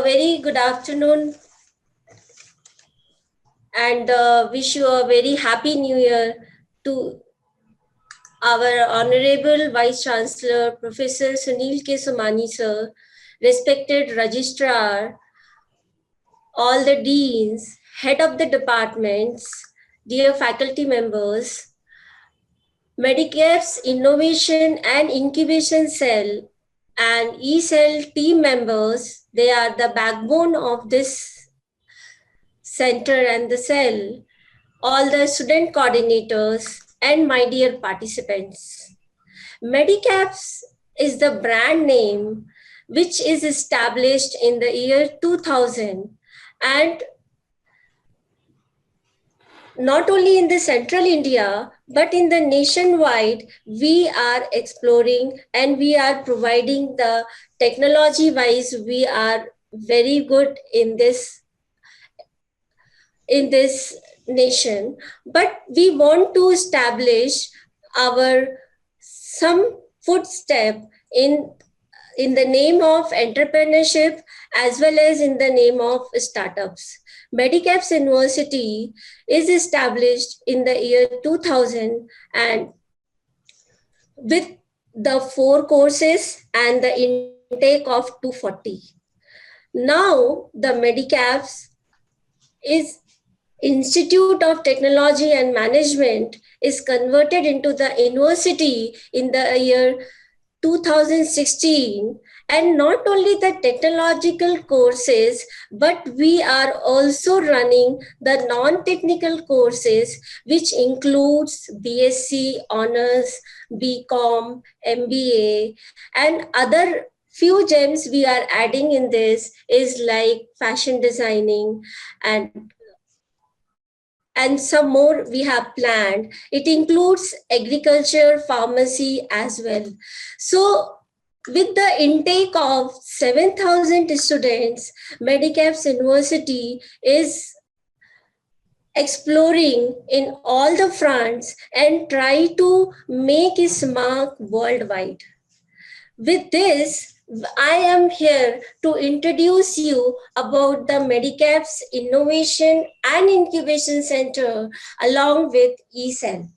a very good afternoon and wish you a very happy new year to our Honorable Vice Chancellor, Professor Sunil K. Somani sir, respected Registrar, all the deans, head of the departments, dear faculty members, Medicare's Innovation and Incubation Cell and E-Cell team members, they are the backbone of this center and the cell, all the student coordinators, and my dear participants. Medicaps is the brand name which is established in the year 2000 and not only in the central India, but in the nationwide, we are exploring and we are providing the technology wise, we are very good in this nation, but we want to establish our some footstep in the name of entrepreneurship as well as in the name of startups. Medicaps University is established in the year 2000 and with the 4 courses and the intake of 240. Now the Medicaps is Institute of Technology and Management is converted into the university in the year 2016, and not only the technological courses, but we are also running the non-technical courses, which includes BSc, Honors, BCom, MBA, and other few gems we are adding in this is like fashion designing and some more we have planned. It includes agriculture, pharmacy as well. So with the intake of 7,000 students, Medicaps University is exploring in all the fronts and try to make its mark worldwide. With this, I am here to introduce you about the Medicaps Innovation and Incubation Center along with E-Cell.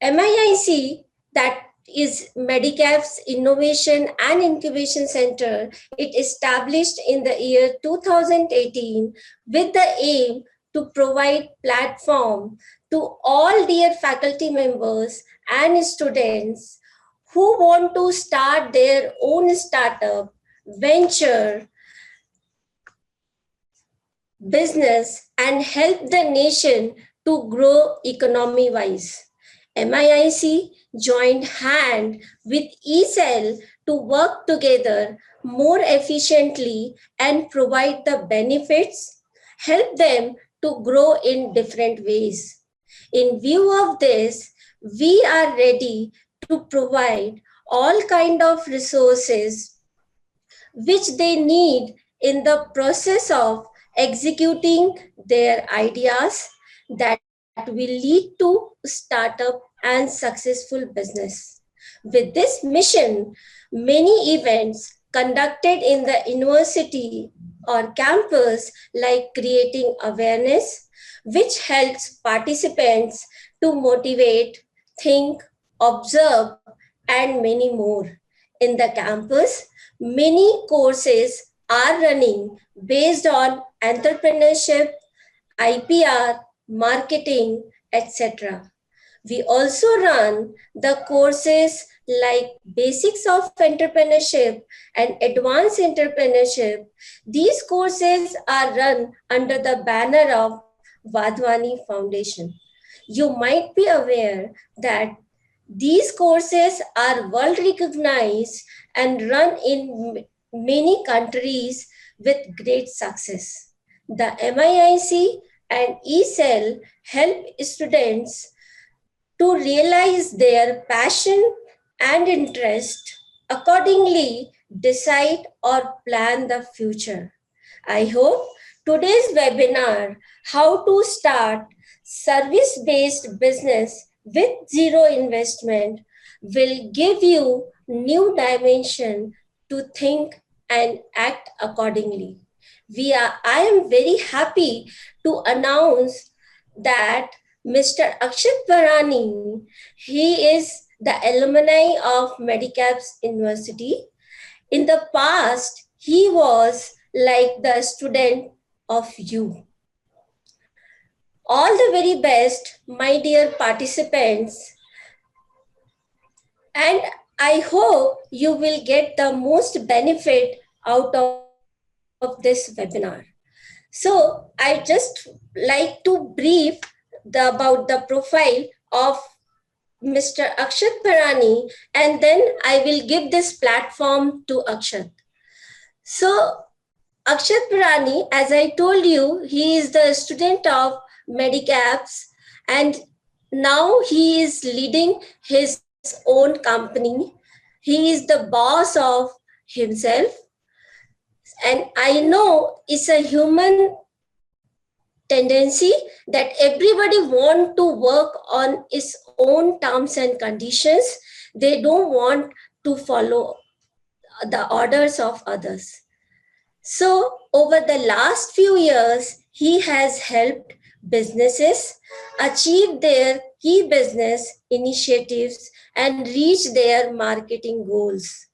MIIC, that is Medicaps Innovation and Incubation Center, it established in the year 2018 with the aim to provide platform to all dear faculty members and students who want to start their own startup, venture, business, and help the nation to grow economy-wise. MIIC joined hand with E-Cell to work together more efficiently and provide the benefits, help them to grow in different ways. In view of this, we are ready to provide all kind of resources which they need in the process of executing their ideas that will lead to startup and successful business. With this mission, many events conducted in the university or campus like creating awareness, which helps participants to motivate, think, observe, and many more. In the campus, many courses are running based on entrepreneurship, IPR, marketing, etc. We also run the courses like Basics of Entrepreneurship and Advanced Entrepreneurship. These courses are run under the banner of Vadhwani Foundation. You might be aware that these courses are world recognized and run in many countries with great success. The MIIC and E-Cell help students to realize their passion and interest, accordingly decide or plan the future. I hope today's webinar, How to Start Service-Based Business with Zero Investment, will give you new dimension to think and act accordingly. I am very happy to announce that Mr. Akshat Bharani, he is the alumni of Medicaps University. In the past, he was like the student of you. All the very best, my dear participants, and I hope you will get the most benefit out of this webinar. So I just like to brief about the profile of Mr. Akshat Bharani, and then I will give this platform to Akshat. So Akshat Bharani, as I told you, he is the student of Medicaps, and now he is leading his own company. He is the boss of himself, and I know it's a human tendency that everybody want to work on its own terms and conditions. They don't want to follow the orders of others. So, over the last few years, he has helped businesses achieve their key business initiatives and reach their marketing goals.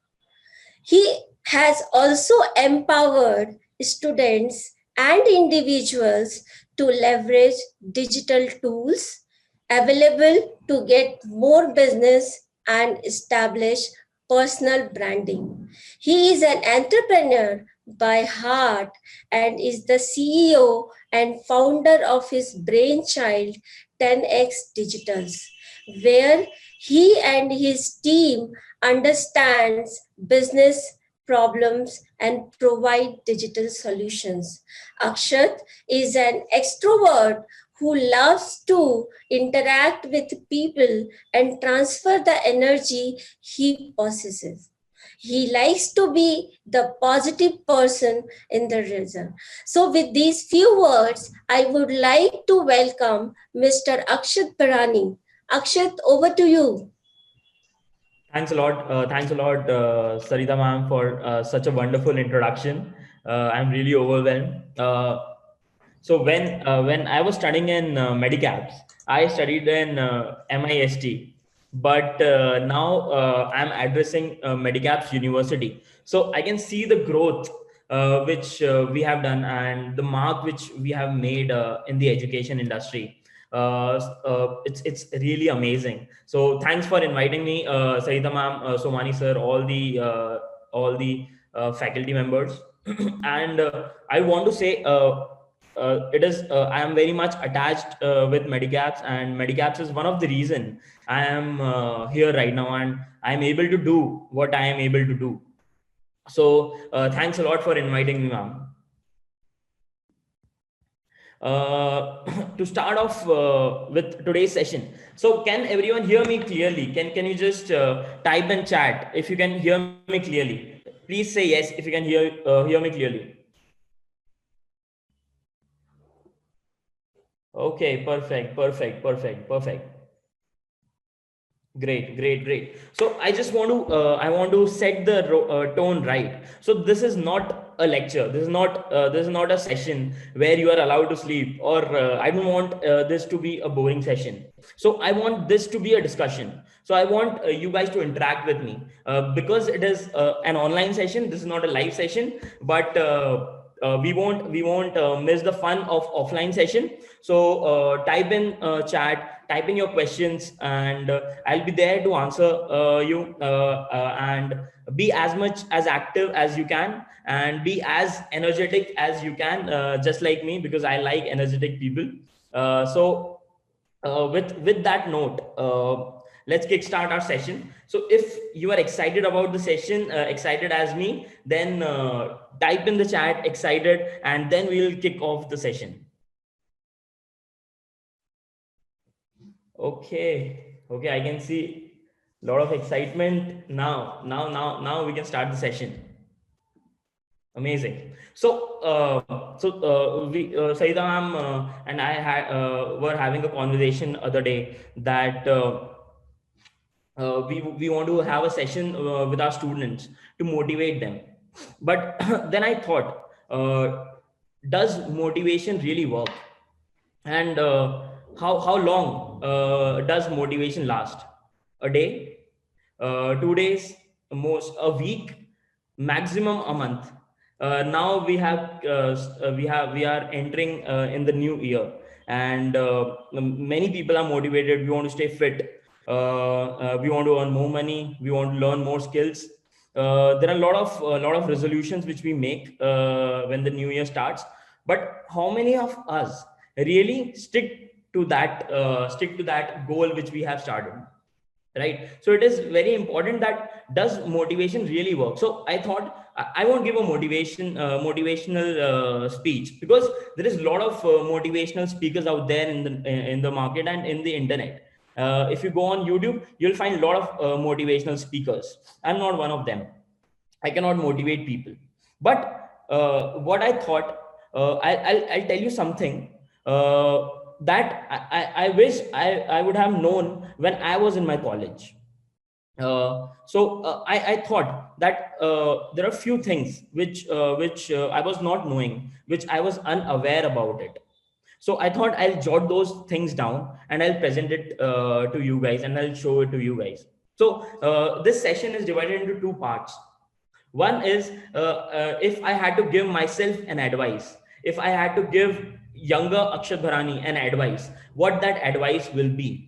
He has also empowered students and individuals to leverage digital tools available to get more business and establish personal branding. He is an entrepreneur by heart and is the CEO and founder of his brainchild 10x Digitals, where he and his team understands business problems and provide digital solutions. Akshat is an extrovert who loves to interact with people and transfer the energy he possesses. He likes to be the positive person in the result. So, with these few words, I would like to welcome Mr. Akshat Bharani. Akshat, over to you. Thanks a lot. Thanks a lot, Sarita ma'am, for such a wonderful introduction. I'm really overwhelmed. So when I was studying in Medicaps, I studied in MIST, but now I'm addressing Medicaps University. So I can see the growth which we have done and the mark which we have made in the education industry. It's really amazing. So thanks for inviting me, Sarita ma'am, Somani sir, all the faculty members, and I want to say. It is I am very much attached with Medicaps, and Medicaps is one of the reason I am here right now, and I am able to do what I am able to do. So thanks a lot for inviting me, ma'am. To start off with today's session, so can everyone hear me clearly? Can you just type in chat if you can hear me clearly? Please say yes if you can hear me clearly. Okay, perfect. Great. So I want to set the tone right. So this is not a lecture. This is not a session where you are allowed to sleep, or I don't want this to be a boring session. So I want this to be a discussion. So I want you guys to interact with me because it is an online session. This is not a live session, but we won't miss the fun of offline session. So type in chat, type in your questions, and I'll be there to answer you, and be as much as active as you can, and be as energetic as you can, just like me, because I like energetic people. So with that note, let's kickstart our session. So if you are excited about the session, excited as me, then type in the chat excited, and then we'll kick off the session. Okay, I can see a lot of excitement now. Now we can start the session. Amazing. So Saida ma'am and I were having a conversation other day that we want to have a session with our students to motivate them. But then I thought, does motivation really work? And how long does motivation last? A day, 2 days, most a week, maximum a month. Now we are entering in the new year, and many people are motivated. We want to stay fit. We want to earn more money. We want to learn more skills. There are a lot of resolutions which we make when the new year starts. But how many of us really stick to that goal which we have started? Right, so it is very important that does motivation really work. So I thought I won't give a motivational speech, because there is a lot of motivational speakers out there in the market and in the internet. If you go on YouTube, you'll find a lot of motivational speakers. I'm not one of them. I cannot motivate people. But what I thought, I'll tell you something that I wish I would have known when I was in my college. I thought that there are few things which I was not knowing, which I was unaware about it. So I thought I'll jot those things down and I'll present it to you guys, and I'll show it to you guys. So this session is divided into two parts. One is if I had to give myself an advice, if I had to give younger Akshat Bharani an advice, what that advice will be.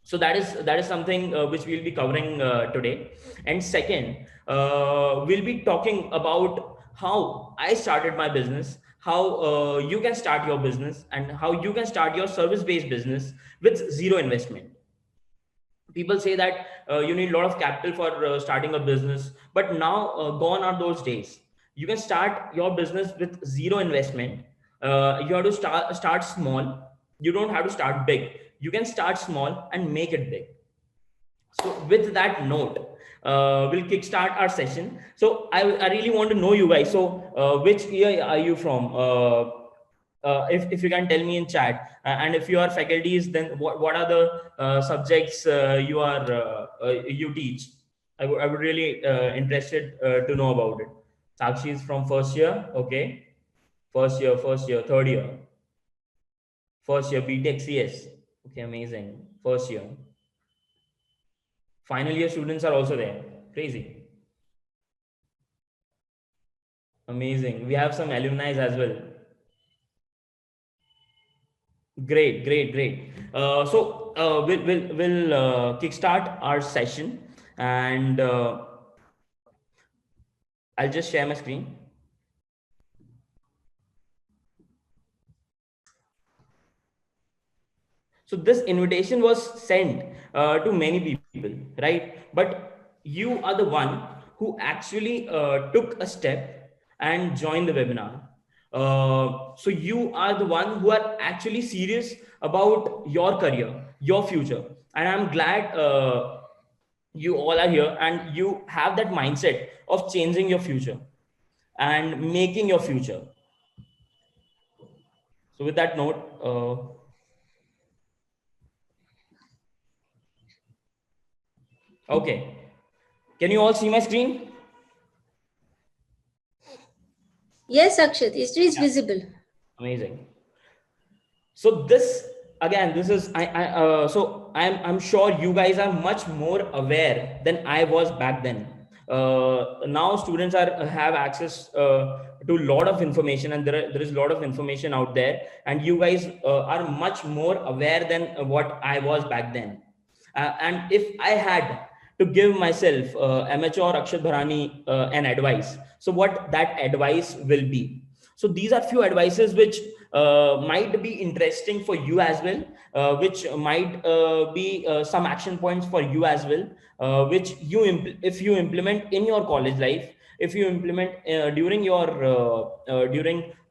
So that is something which we'll be covering today. And second, we'll be talking about how I started my business, how you can start your business, and how you can start your service-based business with zero investment. People say that you need a lot of capital for starting a business, but now gone are those days. You can start your business with zero investment. You have to start small. You don't have to start big. You can start small and make it big. So with that note, we'll kickstart our session. So I really want to know you guys. So which year are you from? If you can tell me in chat, and if you are faculties, then what are the subjects you teach? I would really interested to know about it. Sakshi is from first year. Okay, first year, third year, first year BTech CS. Okay, amazing. First year. Final year students are also there. Crazy. Amazing. We have some alumni as well. Great, great, great. We'll kickstart our session, and I'll just share my screen. So this invitation was sent to many people, right? But you are the one who actually took a step and joined the webinar. So you are the one who are actually serious about your career, your future. And I'm glad you all are here and you have that mindset of changing your future and making your future. So with that note, okay. Can you all see my screen? Yes, Akshat, it is visible. Amazing. So this again, this is I'm sure you guys are much more aware than I was back then. Now students have access to a lot of information, and there is a lot of information out there, and you guys are much more aware than what I was back then. And if I had to give myself amateur Akshat Bharani an advice, so what that advice will be. So these are few advices which might be interesting for you as well, which might be some action points for you as well, which if you implement in your college life, if you implement during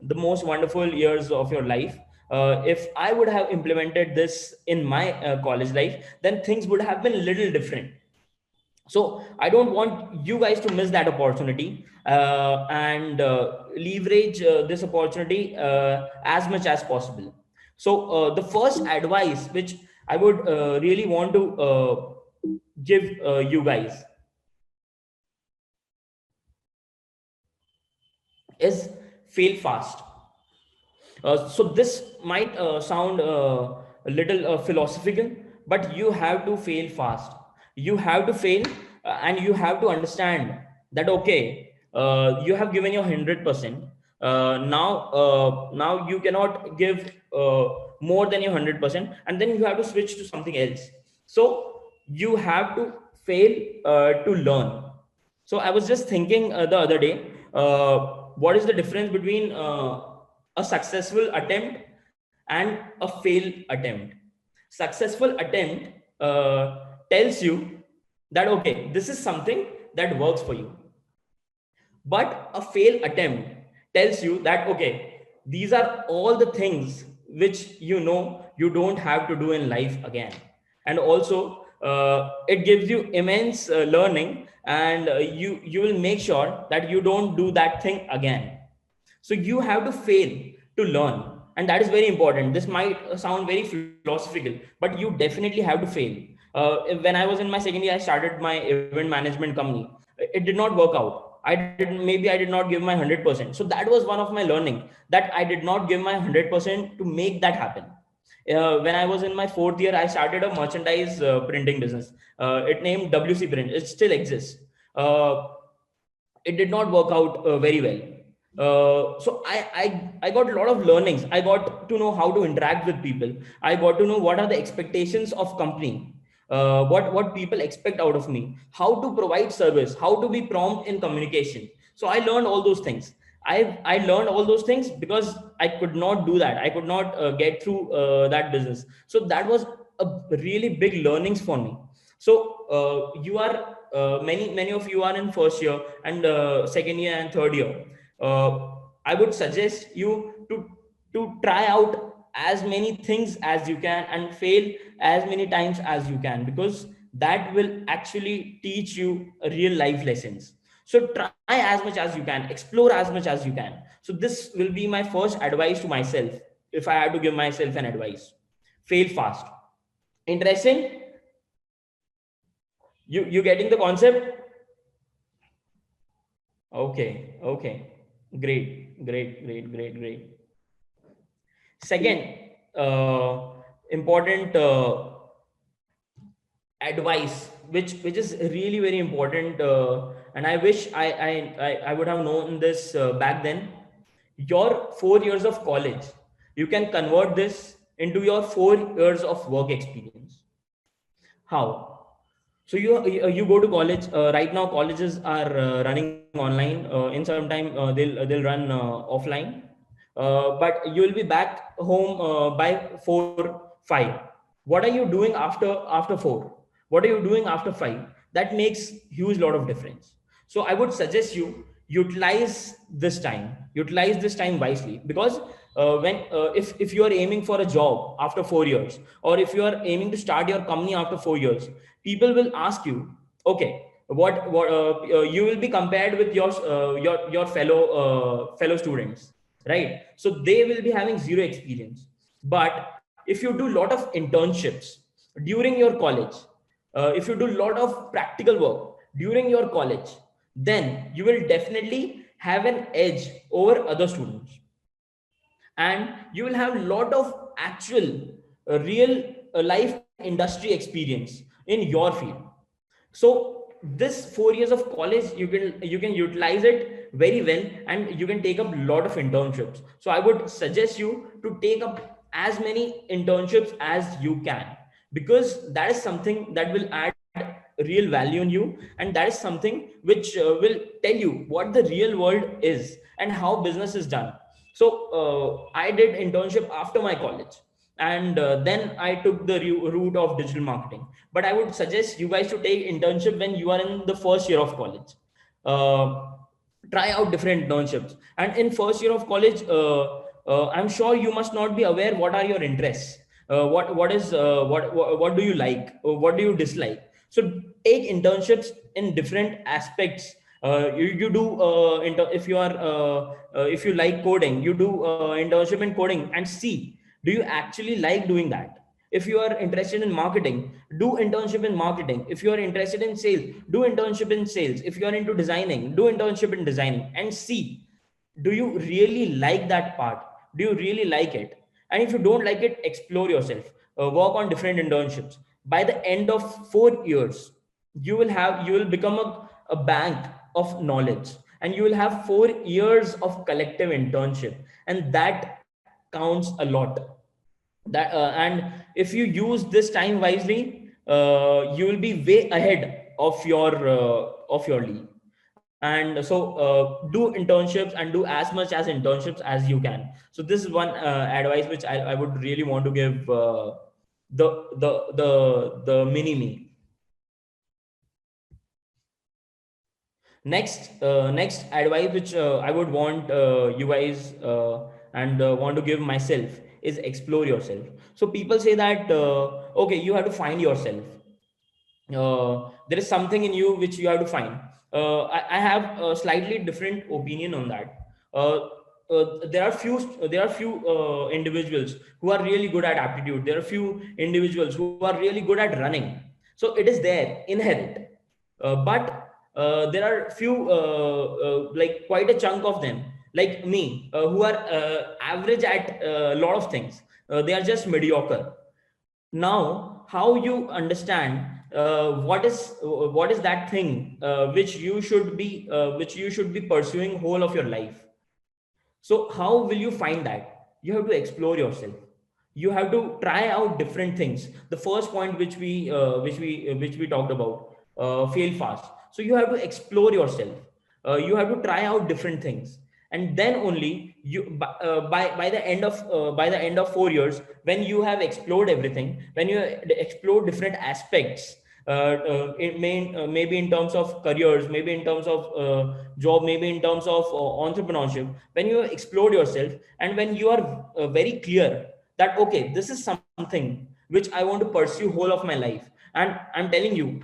the most wonderful years of your life. If I would have implemented this in my college life, then things would have been a little different. So I don't want you guys to miss that opportunity, and leverage this opportunity as much as possible. So the first advice which I would really want to give you guys. is fail fast. So this might sound a little philosophical, but you have to fail fast. You have to fail, and you have to understand that okay, you have given your 100%. Now you cannot give more than your 100%, and then you have to switch to something else. So you have to fail to learn. So I was just thinking the other day, what is the difference between a successful attempt and a fail attempt? Successful attempt tells you that okay, this is something that works for you. But a fail attempt tells you that okay, these are all the things which you know you don't have to do in life again. And also it gives you immense learning, and you will make sure that you don't do that thing again. So you have to fail to learn, and that is very important. This might sound very philosophical, but you definitely have to fail. When I was in my second year, I started my event management company. It did not work out. I did not give my 100%. So that was one of my learning, that I did not give my 100% to make that happen. When I was in my fourth year, I started a merchandise printing business. It named WC Print. It still exists. It did not work out very well. So I got a lot of learnings. I got to know how to interact with people. I got to know what are the expectations of company, what people expect out of me, how to provide service, how to be prompt in communication. So I learned all those things. I learned all those things because I could not do that. I could not get through that business. So that was a really big learnings for me. So you are many of you are in first year and second year and third year. I would suggest you to try out as many things as you can and fail as many times as you can, because that will actually teach you real life lessons. So try as much as you can, explore as much as you can. So this will be my first advice to myself. If I had to give myself an advice, fail fast. Interesting? You getting the concept? Okay, great. Second important advice, which is really very important, and I wish I would have known this back then. Your 4 years of college, you can convert this into your 4 years of work experience. How? So you go to college right now. Colleges are running online. In some time they'll run offline. But you will be back home by 4-5. What are you doing after 4? What are you doing after 5? That makes huge lot of difference. So I would suggest you utilize this time wisely, because when if you are aiming for a job after 4 years, or if you are aiming to start your company after 4 years, people will ask you, okay, what you will be compared with your fellow students, right? So they will be having zero experience. But if you do a lot of internships during your college, if you do a lot of practical work during your college, then you will definitely have an edge over other students, and you will have a lot of actual real life industry experience in your field. So this 4 years of college, you can utilize it very well, and you can take up a lot of internships. So I would suggest you to take up as many internships as you can, because that is something that will add real value in you, and that is something which will tell you what the real world is and how business is done. So I did internship after my college, and then I took the route of digital marketing. But I would suggest you guys to take internship when you are in the first year of college. Try out different internships, and in first year of college, I'm sure you must not be aware what are your interests, what do you like, what do you dislike. So take internships in different aspects. You do if you are if you like coding, you do internship in coding, and see, do you actually like doing that? If you are interested in marketing, do internship in marketing. If you are interested in sales, do internship in sales. If you are into designing, do internship in designing, and see, do you really like that part? Do you really like it? And if you don't like it, explore yourself. Work on different internships. By the end of 4 years, you will become a bank of knowledge, and you will have 4 years of collective internship, and that counts a lot. That and if you use this time wisely, you will be way ahead of your league. And so do internships and do as much as internships as you can. So this is one advice which I would really want to give the mini me. Next advice which I would want you guys and want to give myself is explore yourself. So people say that okay, you have to find yourself. There is something in you which you have to find. I have a slightly different opinion on that. There are few individuals who are really good at aptitude. There are few individuals who are really good at running. So it is there inherent. But there are few like quite a chunk of them like me who are average at a lot of things. They are just mediocre. Now how you understand what is that thing which you should be pursuing whole of your life. So how will you find that? You have to explore yourself. You have to try out different things. The first point which we talked about, fail fast. So you have to explore yourself. You have to try out different things, and then only by the end of 4 years, when you have explored everything, when you explore different aspects, maybe in terms of careers, maybe in terms of job, maybe in terms of entrepreneurship, when you explore yourself and when you are very clear that okay, this is something which I want to pursue whole of my life, and I'm telling you,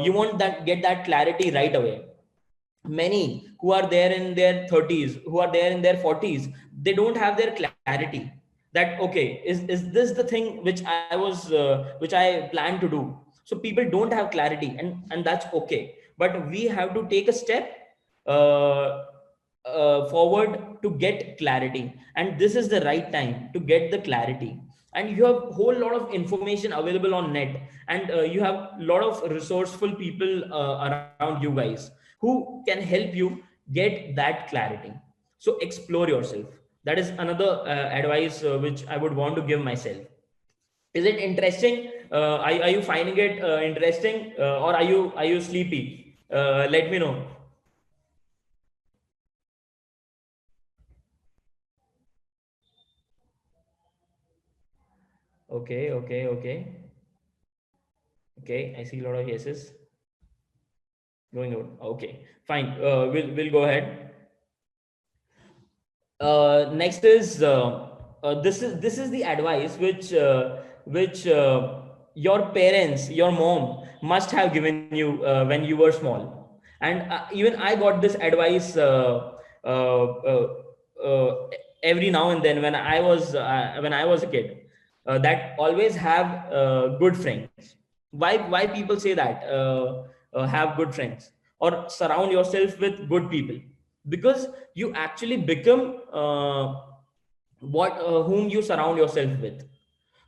you won't that get that clarity right away. Many who are there in their 30s, who are there in their 40s, they don't have their clarity that okay, is this the thing which I planned to do. So people don't have clarity, and that's okay, but we have to take a step uh, forward to get clarity, and this is the right time to get the clarity. And you have a whole lot of information available on net, and you have a lot of resourceful people around you guys who can help you get that clarity. So explore yourself. That is another advice which I would want to give myself. Is it interesting? Are you finding it interesting, or are you sleepy? Let me know. Okay, okay, okay, okay. I see a lot of yeses going on. Okay, fine. We'll go ahead. Next is this is the advice which your parents, your mom must have given you when you were small, and even I got this advice uh, uh, uh, every now and then when I was a kid, that always have good friends. Why people say that have good friends or surround yourself with good people? Because you actually become what whom you surround yourself with.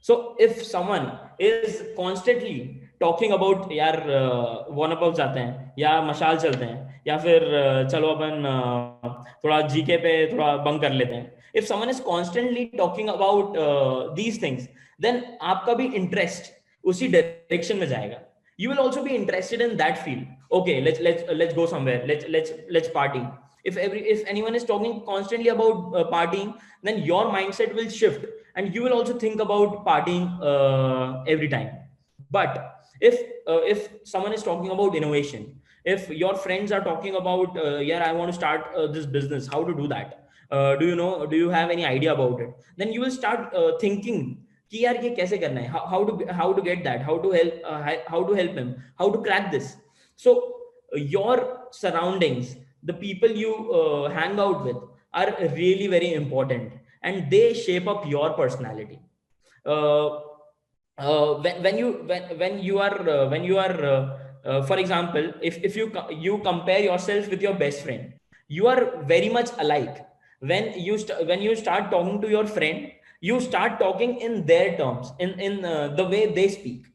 So if someone is constantly talking about यार one up जाते हैं या मशाल चलते हैं या फिर चलो अपन थोड़ा जीके पे थोड़ा बंक कर लेते हैं, if someone is constantly talking about these things, then आपका भी interest उसी direction में जाएगा. You will also be interested in that field. Okay, let's go somewhere, let's party. If anyone is talking constantly about partying, then your mindset will shift, and you will also think about partying every time. But if someone is talking about innovation, if your friends are talking about yeah, I want to start this business, how to do that, do you have any idea about it, then you will start thinking कि यार ये कैसे करना है, how to get that, how to help him, how to crack this. So your surroundings, the people you hang out with, are really very important, and they shape up your personality. uh, when you are for example, if you compare yourself with your best friend, you are very much alike. when you start talking to your friend, you start talking in their terms, in the way they speak.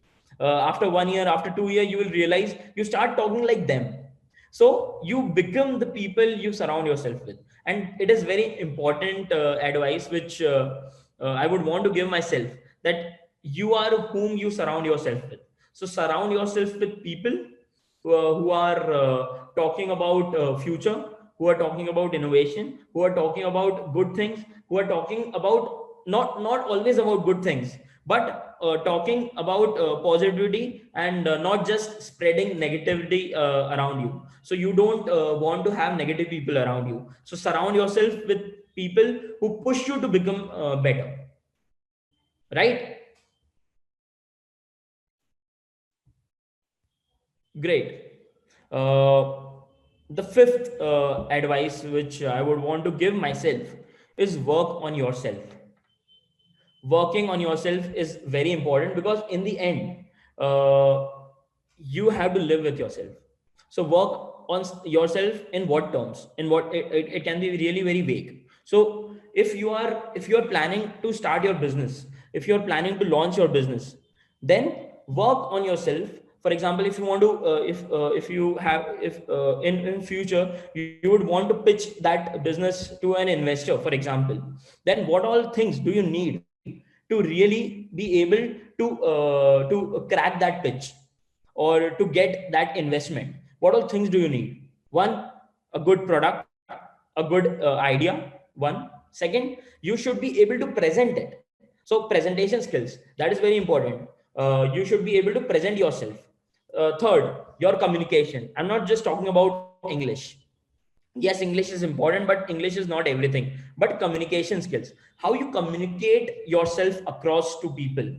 After 1 year, after 2 year, you will realize you start talking like them. So you become the people you surround yourself with. And it is very important advice which I would want to give myself, that you are whom you surround yourself with. So surround yourself with people who are talking about future, who are talking about innovation, who are talking about good things, who are talking about not always about good things, but talking about positivity, and not just spreading negativity around you. So you don't want to have negative people around you. So surround yourself with people who push you to become better, right? Great. Uh, the fifth advice which I would want to give myself is work on yourself. Working on yourself is very important, because in the end, uh, you have to live with yourself. So work on yourself in what terms? In what it can be really very vague. So if you are planning to start your business, if you're planning to launch your business, then work on yourself. For example, if you want to if you have if in future you would want to pitch that business to an investor, for example, then what all things do you need to really be able to crack that pitch, or to get that investment? What all things do you need? One, a good product, a good idea. One. Second, you should be able to present it. So presentation skills, that is very important. You should be able to present yourself. Third, your communication. I'm not just talking about English. Yes, English is important, but English is not everything. But communication skills, how you communicate yourself across to people,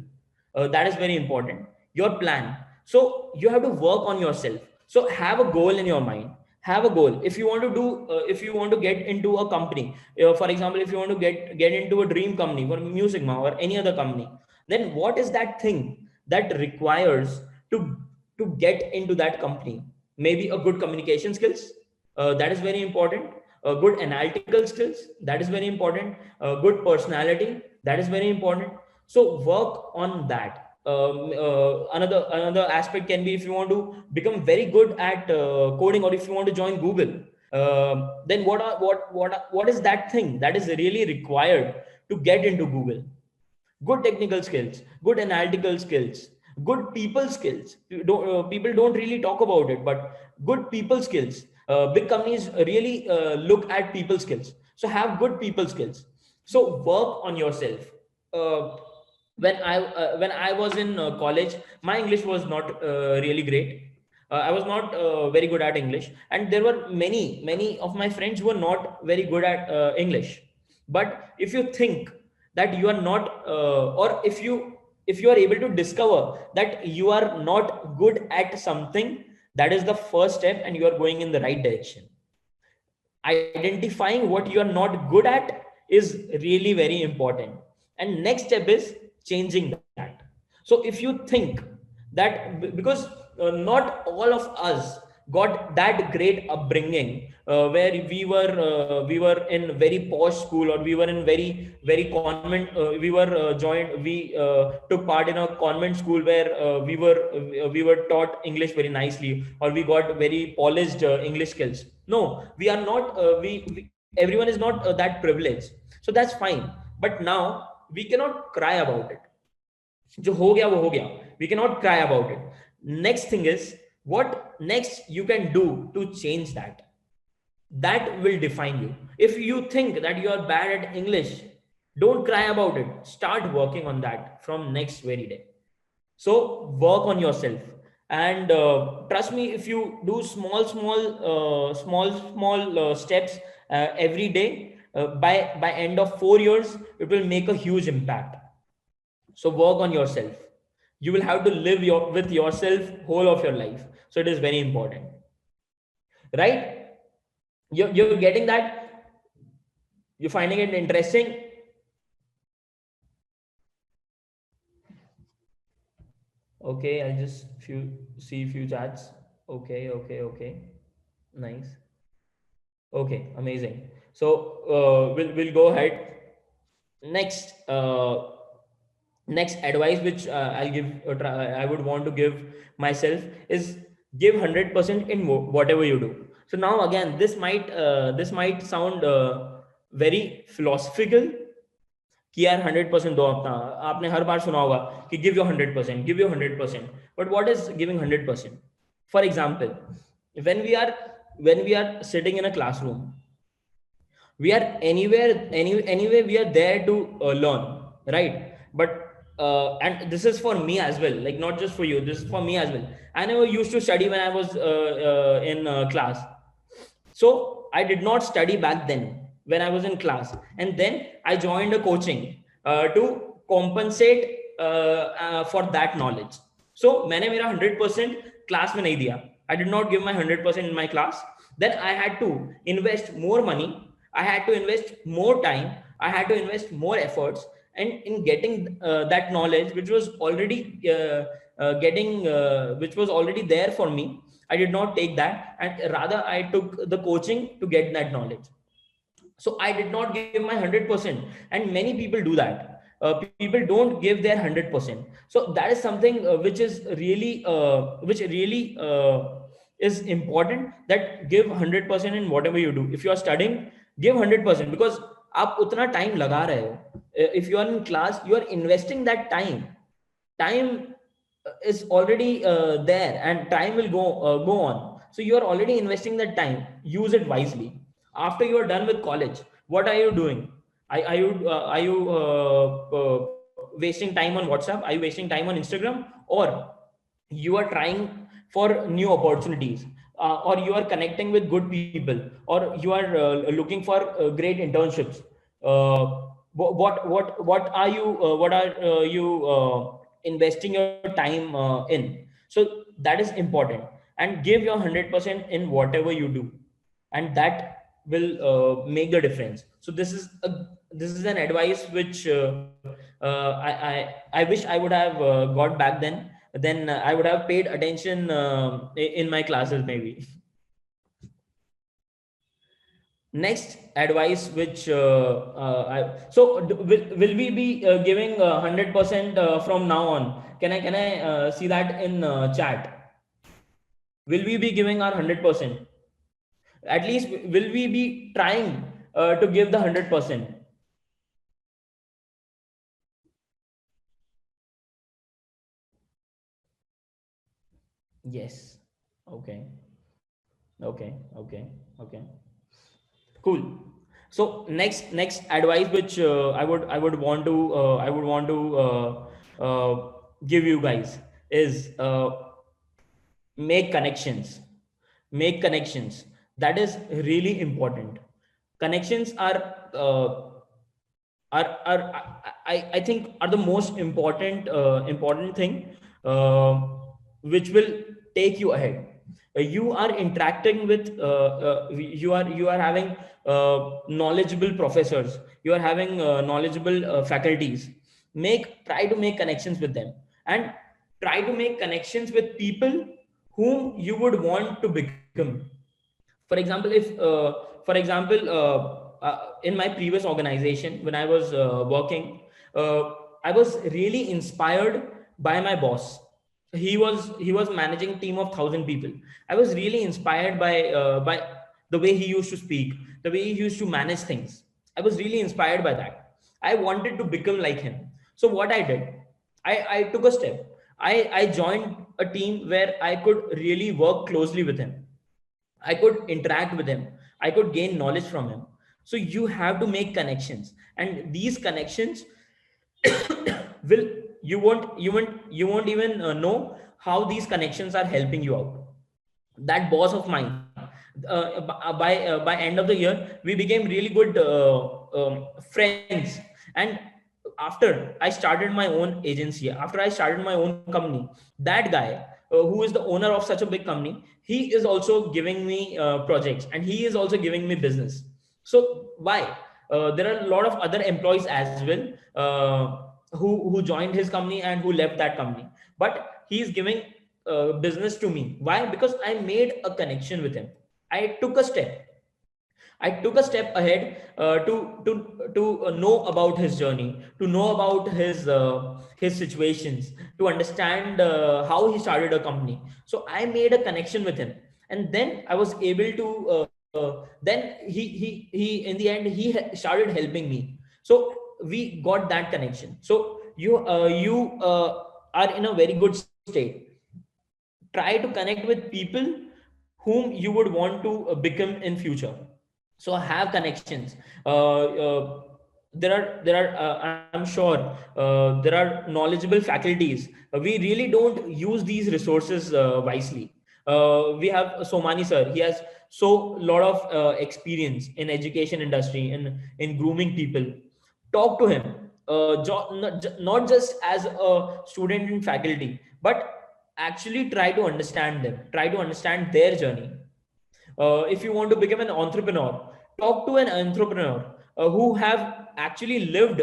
that is very important. Your plan. So you have to work on yourself. So have a goal in your mind. Have a goal. If you want to do if you want to get into a company, for example, if you want to get into a dream company for Music or any other company, then what is that thing that requires to get into that company? Maybe a good communication skills, that is very important. Good analytical skills, that is very important. Good personality, that is very important. So work on that. Another aspect can be, if you want to become very good at coding, or if you want to join Google, then what is that thing that is really required to get into Google? Good technical skills, good analytical skills, good people skills. People don't really talk about it, but good people skills. Big companies really look at people skills. So have good people skills. So work on yourself. Uh, when I was in college, my English was not really great. I was not very good at English, and there were many of my friends who were not very good at English. But if you think that you are not or if you are able to discover that you are not good at something, that is the first step, and you are going in the right direction. Identifying what you are not good at is really very important. And next step is changing that. So if you think that because not all of us got that great upbringing, where we were in very posh school, or we were in very convent, we took part in a convent school where we were taught English very nicely, or we got very polished English skills. No, we are not. Everyone is not that privileged. So that's fine. But now we cannot cry about it. जो हो गया वो हो गया. We cannot cry about it. Next thing is, what next you can do to change that. That will define you. If you think that you are bad at English, don't cry about it. Start working on that from next very day. So work on yourself. And trust me, if you do small steps every day, by end of 4 years, it will make a huge impact. So work on yourself. You will have to live with yourself whole of your life. So it is very important, right? You're getting that? You're finding it interesting? Okay, I'll just see few chats. Okay, okay, okay. Nice. Okay, amazing. So we'll go ahead. Next, next advice which I'll give, I would want to give myself is give 100% in whatever you do. So now again, this might sound very philosophical कि यार 100% दो अपना. आपने हर बार सुना होगा कि give your 100%, give your 100%. But what is giving 100%? For example, when we are sitting in a classroom, we are anyway we are there to learn, right? But and this is for me as well, like not just for you, this is for me as well. I never used to study when I was in class. So I did not study back then when I was in class, and then I joined a coaching to compensate for that knowledge. So मैंने मेरा 100% class में नहीं दिया. I did not give my 100% in my class. Then I had to invest more money, I had to invest more time, I had to invest more efforts, and in getting that knowledge which was already which was already there for me. I did not take that, and rather I took the coaching to get that knowledge. So I did not give my 100%, and many people do that. People don't give their 100%. So that is something which really is important, that give 100% in whatever you do. If you are studying, give 100%, because आप उतना time लगा रहे हो. If you are in class, you are investing that time is already there, and time will go on. So you are already investing that time. Use it wisely. After you are done with college, what are you doing? Are you wasting time on WhatsApp? Are you wasting time on Instagram? Or you are trying for new opportunities, or you are connecting with good people, or you are looking for great internships? What are you investing your time in? So that is important. And give your 100% in whatever you do, and that will make the difference. So this is an advice which I wish I would have got back then. Then I would have paid attention in my classes maybe. Next advice which will we be giving 100% from now on? Can I see that in chat? Will we be giving our 100%? At least will we be trying to give the 100%? Yes. Okay. Okay. Okay. Okay. Cool. So next advice which I would want to give you guys is make connections. Make connections. That is really important. Connections I think are the most important thing which will take you ahead. You are interacting with you are having knowledgeable professors, you are having knowledgeable faculties. Try to make connections with them, and try to make connections with people whom you would want to become. For example, if for example in my previous organization when I was working, uh, I was really inspired by my boss. He was managing team of 1,000 people. I was really inspired by the way he used to speak, the way he used to manage things. I was really inspired by that. I wanted to become like him. So what I did, I took a step. I joined a team where I could really work closely with him. I could interact with him. I could gain knowledge from him. So you have to make connections, and these connections will you won't even know how these connections are helping you out. That boss of mine, by end of the year, we became really good friends. And after I started my own agency, after I started my own company, that guy who is the owner of such a big company, he is also giving me projects, and he is also giving me business. So why? There are a lot of other employees as well who joined his company and who left that company, but he is giving business to me. Why? Because I made a connection with him. I took a step. I took a step ahead to know about his journey, to know about his situations, to understand how he started a company. So I made a connection with him, and then I was able to. Then he in the end started helping me. So we got that connection. So you are in a very good state. Try to connect with people whom you would want to become in future. So have connections. I'm sure there are knowledgeable faculties. We really don't use these resources wisely. We have Somani sir. He has so lot of experience in education industry, in grooming people. Talk to him, not just as a student in faculty, but actually try to understand them, try to understand their journey. If you want to become an entrepreneur, talk to an entrepreneur who have actually lived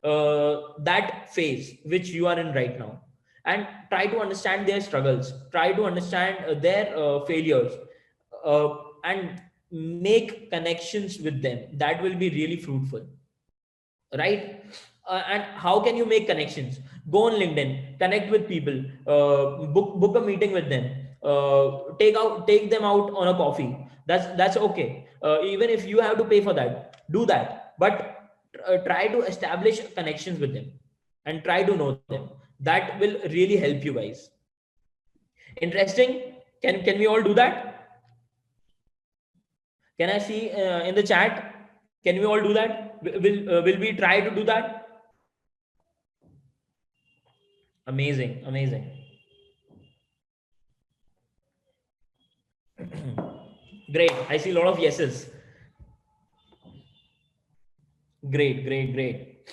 that phase which you are in right now, and try to understand their struggles, try to understand their failures, and make connections with them. That will be really fruitful, right? And how can you make connections? Go on LinkedIn, connect with people, book a meeting with them, take them out on a coffee. That's okay. Even if you have to pay for that, do that. But try to establish connections with them and try to know them. That will really help you guys. Interesting. Can we all do that? Can I see in the chat? Can we all do that? Will we try to do that? Amazing, amazing. Great. I see a lot of yeses. Great, great, great.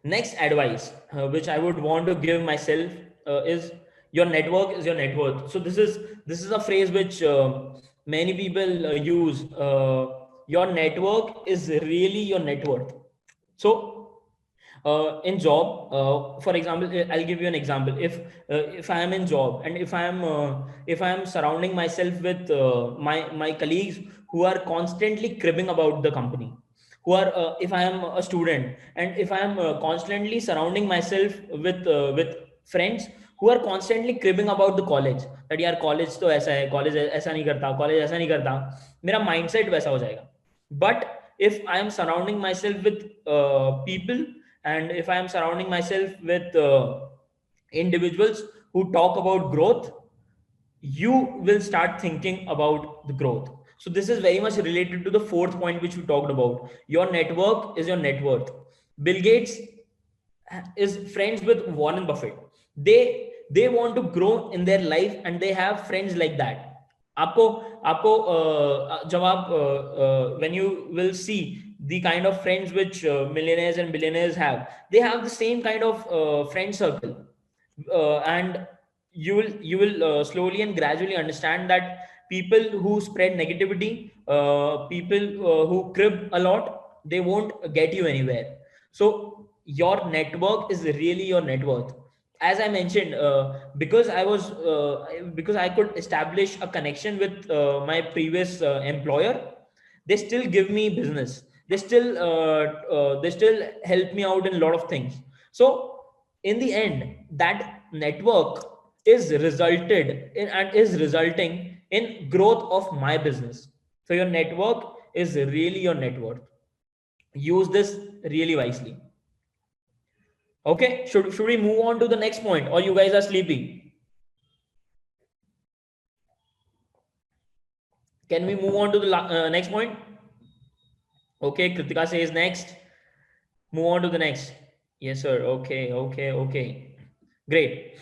Next advice, which I would want to give myself, is your network is your net worth. So this is a phrase which many people use. Your network is really your net worth. So in job, for example, I'll give you an example. If I am in job, and if I am surrounding myself with my colleagues who are constantly cribbing about the company, who are if I am a student, and if I am constantly surrounding myself with friends who are constantly cribbing about the college, that यार college तो ऐसा है, college ऐसा नहीं करता, college ऐसा नहीं करता, मेरा mindset वैसा हो जाएगा. But if I am surrounding myself with people, and if I am surrounding myself with individuals who talk about growth, you will start thinking about the growth. So this is very much related to the fourth point which we talked about. Your network is your net worth. Bill Gates is friends with Warren Buffett. They want to grow in their life, and they have friends like that. आपको आपको जब आप when you will see the kind of friends which millionaires and billionaires have, they have the same kind of friend circle. And you will slowly and gradually understand that people who spread negativity, people who crib a lot, they won't get you anywhere. So your network is really your net worth. As I mentioned, because I could establish a connection with my previous employer, they still give me business. They still help me out in a lot of things. So in the end, that network is resulted in and is resulting in growth of my business. So your network is really your net worth. Use this really wisely. Okay, should we move on to the next point, or you guys are sleepy? Can we move on to the next point? Okay, Kritika says next. Move on to the next. Yes, sir. Okay, okay, okay. Great.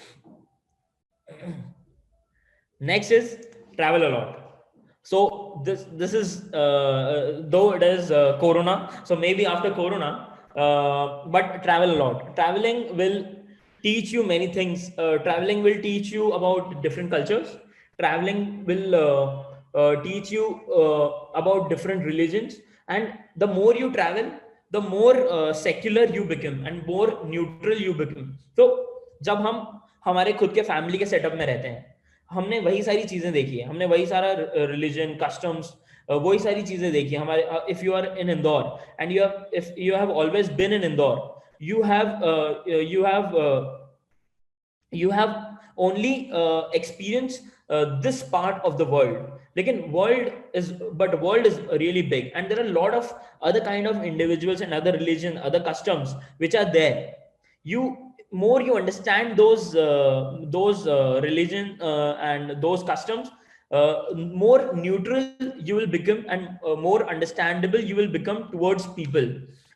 Next is travel a lot. So this is though it is Corona, so maybe after Corona, but travel a lot. Traveling will teach you many things. Traveling will teach you about different cultures. Traveling will teach you about different religions. And the more you travel, the more secular you become and more neutral you become. So जब हम हमारे खुद के family के setup में रहते हैं, हमने वही सारी चीजें देखी है, हमने वही सारा रिलीजन, कस्टम्स, वही सारी चीजें देखी हमारे. If you are in Indore and if you have always been in Indore, you have you have only experienced this part of the world. Again, world is really big, and there are a lot of other kind of individuals and other religion, other customs which are there. You more you understand those religion and those customs, more neutral you will become, and more understandable you will become towards people.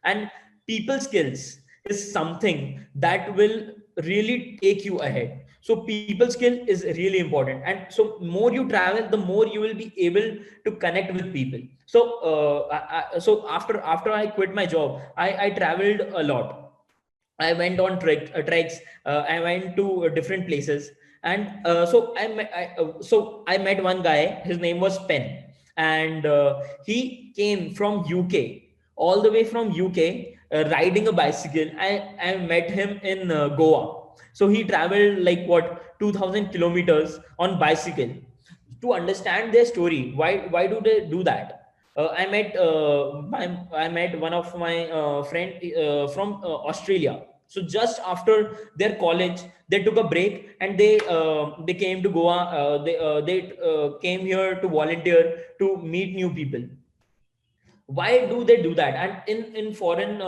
And people skills is something that will really take you ahead. So people skill is really important, and so more you travel, the more you will be able to connect with people. So so after I quit my job, I traveled a lot. I went on treks. I went to different places, and so I met one guy. His name was Pen, and he came from UK, all the way from UK, riding a bicycle. I met him in Goa. So he traveled like what 2,000 kilometers on bicycle to understand their story. Why do they do that? I met one of my friend from Australia. So just after their college, they took a break and they came to Goa. They came here to volunteer to meet new people. Why do they do that? And in foreign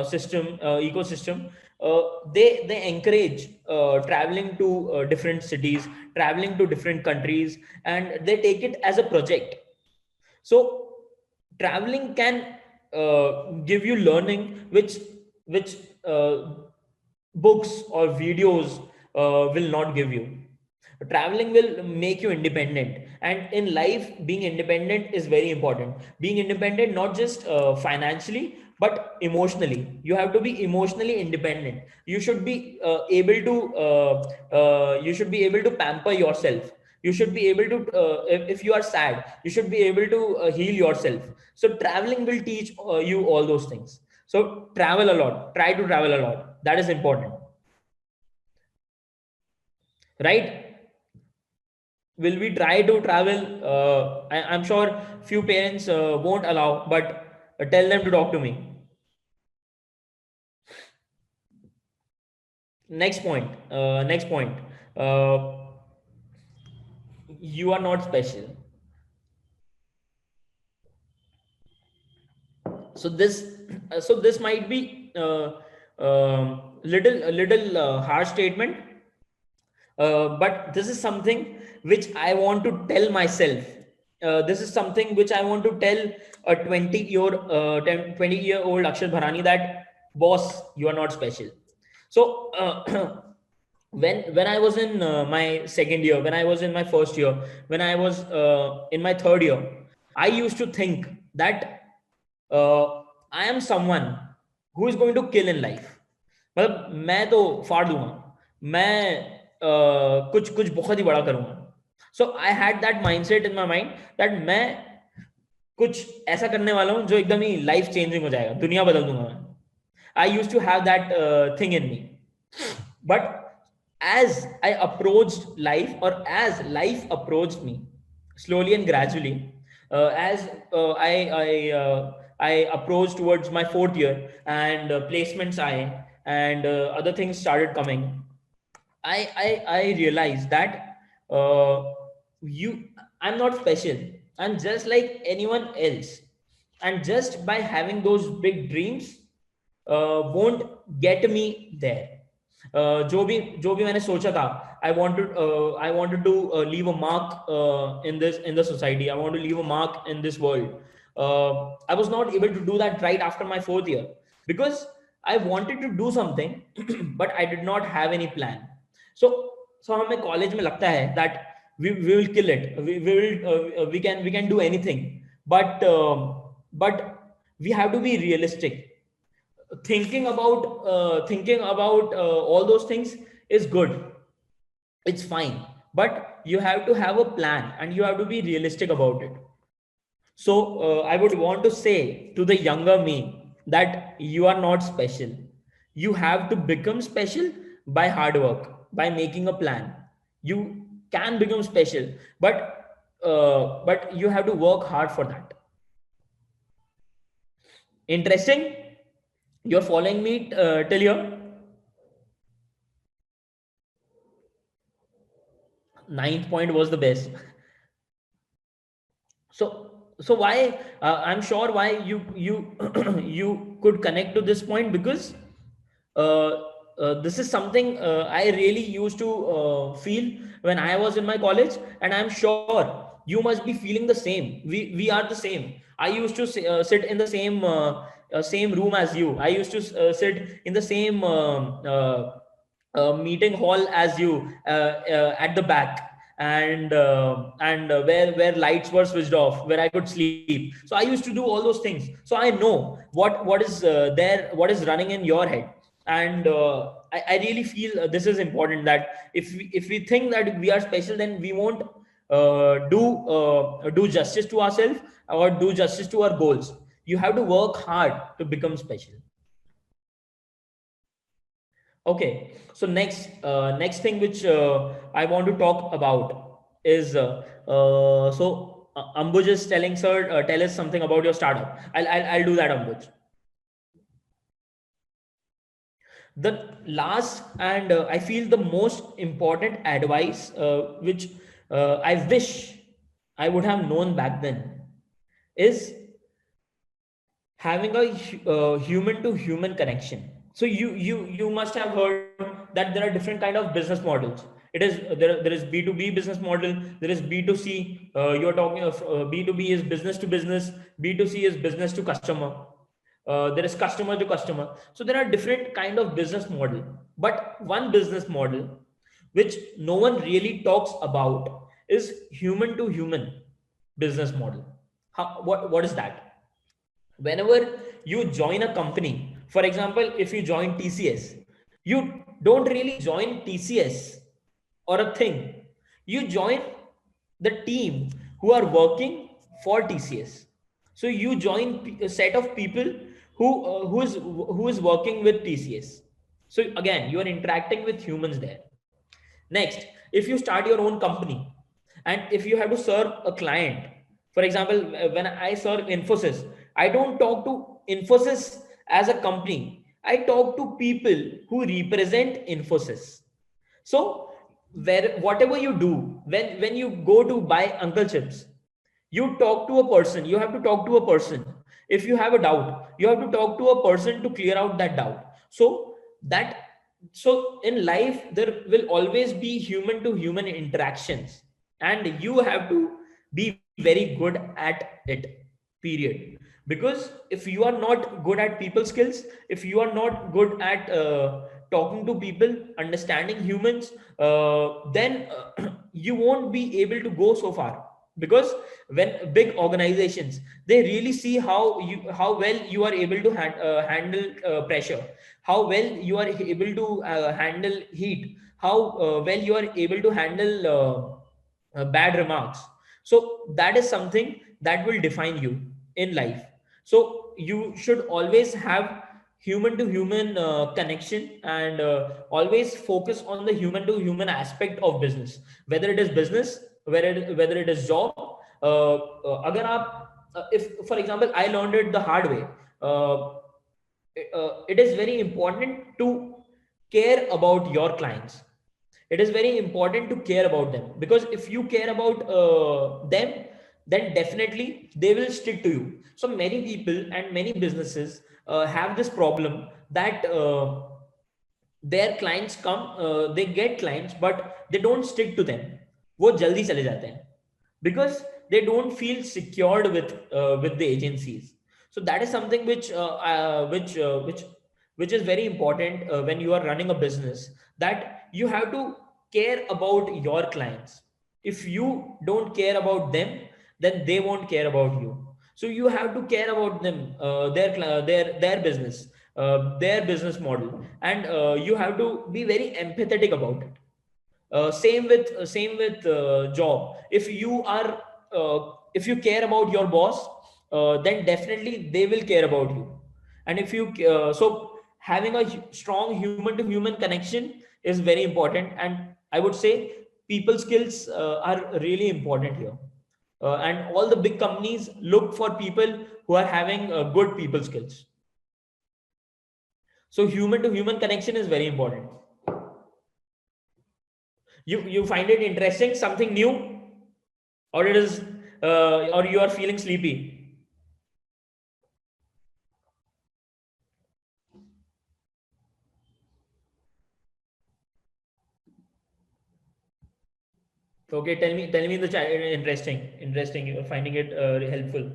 system ecosystem, they encourage traveling to different cities, traveling to different countries, and they take it as a project. So traveling can give you learning which books or videos will not give you. Traveling will make you independent, and in life being independent is very important. Being independent not just financially but emotionally. You have to be emotionally independent. You should be able to you should be able to pamper yourself. You should be able to if you are sad, you should be able to heal yourself. So traveling will teach you all those things. So travel a lot, try to travel a lot, that is important, right? Will we try to travel? I'm sure few parents won't allow, but tell them to talk to me. Next point. uh, you are not special. So this might be a little harsh statement, but this is something which I want to tell myself. This is something which I want to tell a 20-year-old Akshat Bharani, that boss, you are not special. So when I was in my second year, when I was in my first year, when I was in my third year, I used to think that I am someone who is going to kill in life. मतलब मैं तो फाड़ दूंगा, मैं कुछ कुछ बहुत ही बड़ा करूंगा. So I had that mindset in my mind that मैं कुछ ऐसा करने वाला हूं जो एकदम ही लाइफ चेंजिंग हो जाएगा, दुनिया बदल दूंगा मैं. I used to have that thing in me. But as I approached life, or as life approached me, slowly and gradually, as I approached towards my fourth year, and placements and other things started coming, I realized that uh, you I'm not special. I'm just like anyone else, and just by having those big dreams won't get me there. जो भी मैंने सोचा था, I wanted to leave a mark in the society. I want to leave a mark in this world. I was not able to do that right after my fourth year, because I wanted to do something but I did not have any plan. So हमें college में लगता है that we will kill it. We can do anything, but we have to be realistic. Thinking about all those things is good, it's fine, but you have to have a plan and you have to be realistic about it. So I would want to say to the younger me that you are not special. You have to become special by hard work, by making a plan. You can become special, but but you have to work hard for that. Interesting? You're following me till here? Ninth point was the best. So why, I'm sure why you you could connect to this point, because uh, this is something I really used to feel when I was in my college, and I'm sure you must be feeling the same. We are the same. I used to sit in the same room as you. I used to sit in the same meeting hall as you, at the back, and where lights were switched off, where I could sleep. So I used to do all those things. So I know what is there, what is running in your head. And I really feel this is important, that if we think that we are special, then we won't do justice to ourselves, or do justice to our goals. You have to work hard to become special. Okay, so next thing which I want to talk about is Ambuj is telling, sir, tell us something about your startup. I'll do that, Ambuj. The last and I feel the most important advice which I wish I would have known back then is having a human to human connection. So you must have heard that there are different kind of business models. It is there is B2B business model, there is B2C. You're talking of B2B is business to business, B2C is business to customer, there is customer to customer. So there are different kind of business model, but one business model which no one really talks about is human to human business model. What is that? Whenever you join a company, for example, if you join TCS, you don't really join TCS or a thing. You join the team who are working for TCS. So you join a set of people who is working with TCS. So again, you are interacting with humans there. Next, if you start your own company, and if you have to serve a client, for example, when I serve Infosys, I don't talk to Infosys as a company. I talk to people who represent Infosys. So where whatever you do, when you go to buy Uncle Chips, you talk to a person. You have to talk to a person. If you have a doubt, you have to talk to a person to clear out that doubt. That so in life there will always be human to human interactions, and you have to be very good at it, period. Because if you are not good at people skills, if you are not good at talking to people, understanding humans, then you won't be able to go so far. Because when big organizations, they really see how well you are able to handle pressure, how well you are able to handle heat, how well you are able to handle bad remarks. So that is something that will define you in life. So you should always have human to human connection, and always focus on the human to human aspect of business, whether it is business, whether it is job. Agar aap, if for example I learned it the hard way, uh, it is very important to care about your clients. It is very important to care about them, because if you care about them, then definitely they will stick to you. So many people and many businesses have this problem that their clients come, they get clients, but they don't stick to them. वो जल्दी चले जाते हैं, because they don't feel secured with the agencies. So that is something which is very important when you are running a business, that you have to care about your clients. If you don't care about them, then they won't care about you. So you have to care about them, their business, their business model, and you have to be very empathetic about it. Same with job. If you care about your boss, then definitely they will care about you. And if you so having a strong human to human connection is very important, and I would say people skills are really important here. and all the big companies look for people who are having good people skills. So human to human connection is very important. You find it interesting, something new, or it is or you are feeling sleepy? Okay, tell me the chat. Interesting. You're finding it helpful.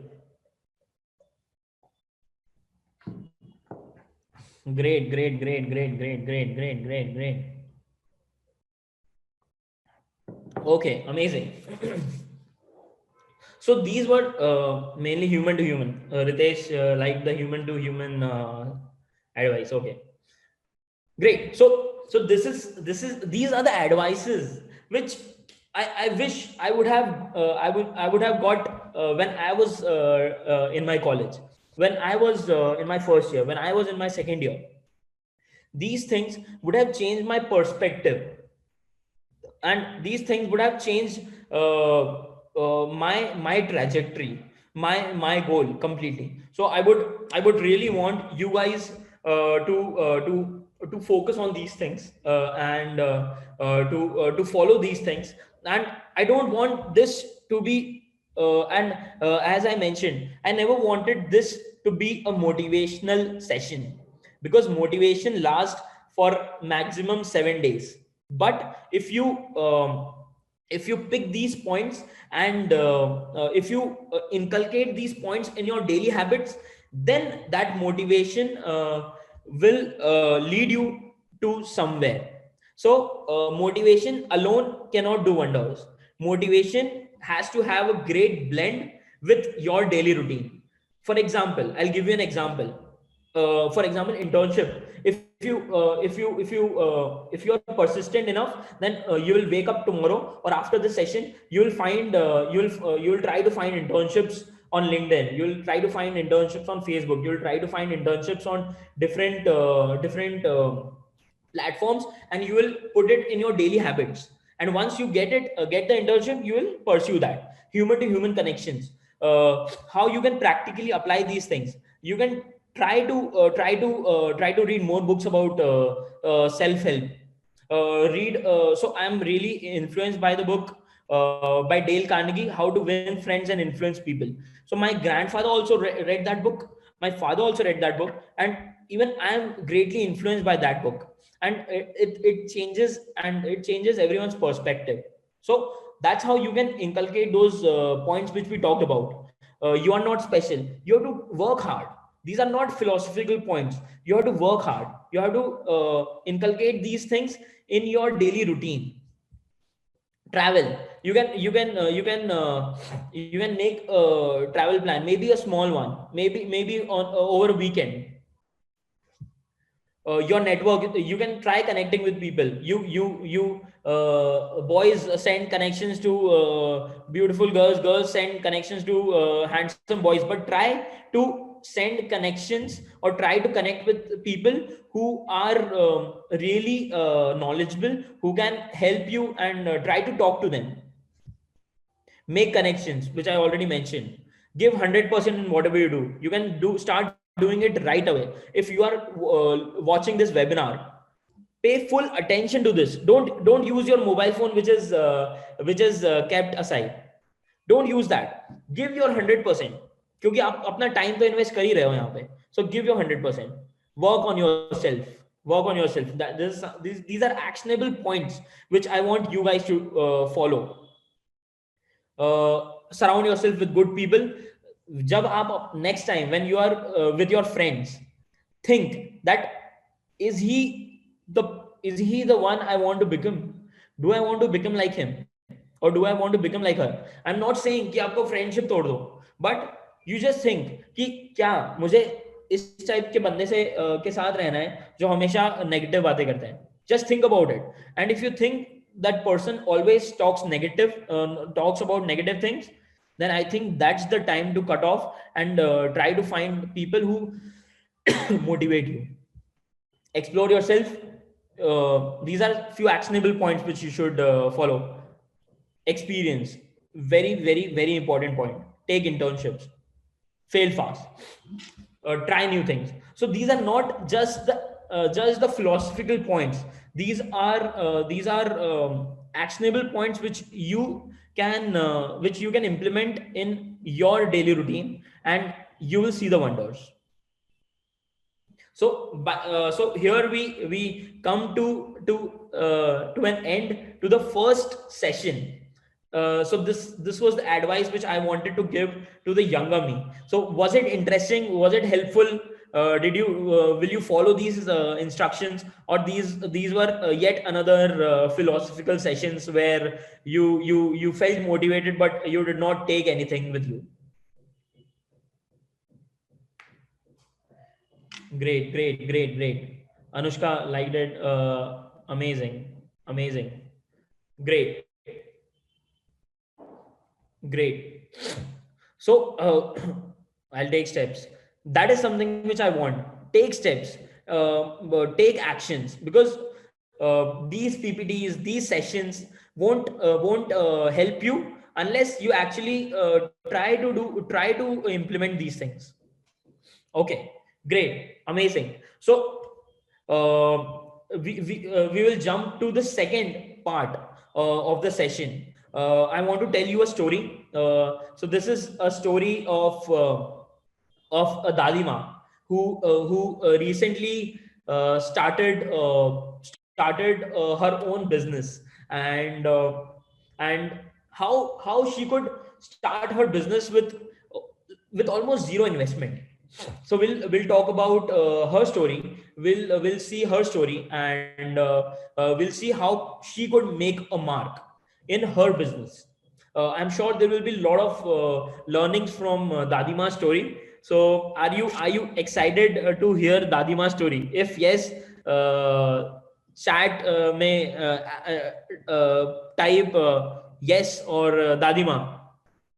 Great. Okay, amazing. So these were mainly human to human. Ritesh, like the human to human advice. Okay, great. So these are the advices which I wish I would have I would have got when I was in my college, when I was in my first year, when I was in my second year. These things would have changed my perspective, and these things would have changed my trajectory, my goal completely. So I would really want you guys to focus on these things, and to follow these things. And I don't want this to be and as I mentioned, I never wanted this to be a motivational session, because motivation lasts for maximum 7 days. But if you pick these points, and if you inculcate these points in your daily habits, then that motivation will lead you to somewhere. So motivation alone cannot do wonders. Motivation has to have a great blend with your daily routine. For example, I'll give you an example. For example, internship. If you are persistent enough, then you will wake up tomorrow or after the session, you will find you will try to find internships on LinkedIn. You will try to find internships on Facebook. You will try to find internships on different platforms, and you will put it in your daily habits. And once you get the internship, you will pursue that. Human to human connections, how you can practically apply these things. You can try to read more books about self help. So I'm really influenced by the book by Dale Carnegie, How to Win Friends and Influence People. So my grandfather also read that book. My father also read that book, and even I am greatly influenced by that book. And it changes, and it changes everyone's perspective. So that's how you can inculcate those points which we talked about. You are not special. You have to work hard. These are not philosophical points. You have to work hard. You have to inculcate these things in your daily routine. Travel. You can make a travel plan, maybe a small one, maybe on over a weekend. Your network, you can try connecting with people. You boys send connections to beautiful girls, girls send connections to handsome boys, but try to send connections or try to connect with people who are really knowledgeable, who can help you, and try to talk to them. Make connections, which I already mentioned. Give 100% in whatever you do. You can start doing it right away. If you are watching this webinar, pay full attention to this. Don't use your mobile phone which is kept aside. Don't use that. Give your 100%, क्योंकि आप अपना time तो invest कर ही रहे हो यहाँ पे. So give your 100%. Work on yourself. Work on yourself. These are actionable points which I want you guys to follow. Surround yourself with good people. जब आप next time when you are with your friends, think that is he the one I want to become? Do I want to become like him, or do I want to become like her? I'm not saying कि आपको friendship तोड़ दो, but you just think कि क्या मुझे इस type के बंदे से के साथ रहना है जो हमेशा नेगेटिव बातें करते हैं. Just think about it. And if you think that person always talks about negative things, then I think that's the time to cut off and try to find people who motivate you. Explore yourself. These are few actionable points which you should follow. Experience. very, very, very important point. Take internships, fail fast, try new things. So these are not just the philosophical points. These are actionable points which you can implement in your daily routine, and you will see the wonders. So here we come to an end to the first session. So this was the advice which I wanted to give to the younger me. So was it interesting? Was it helpful? Did you will you follow these instructions, or these were yet another philosophical sessions where you felt motivated but you did not take anything with you? Great, great, great, great. Anushka liked it. Amazing, amazing. Great, great. So I'll take steps. That is something which I want. Take steps. Take actions, because these PPTs, these sessions won't help you unless you actually try to implement these things. Okay, great, amazing. So we will jump to the second part of the session. I want to tell you a story. So this is a story of a Dadima who recently started her own business, and how she could start her business with almost zero investment. So we'll talk about her story. We'll see her story, and we'll see how she could make a mark in her business. I'm sure there will be a lot of learnings from Dadima's story. So are you excited to hear Dadima's story? If yes, chat may type yes or Dadima,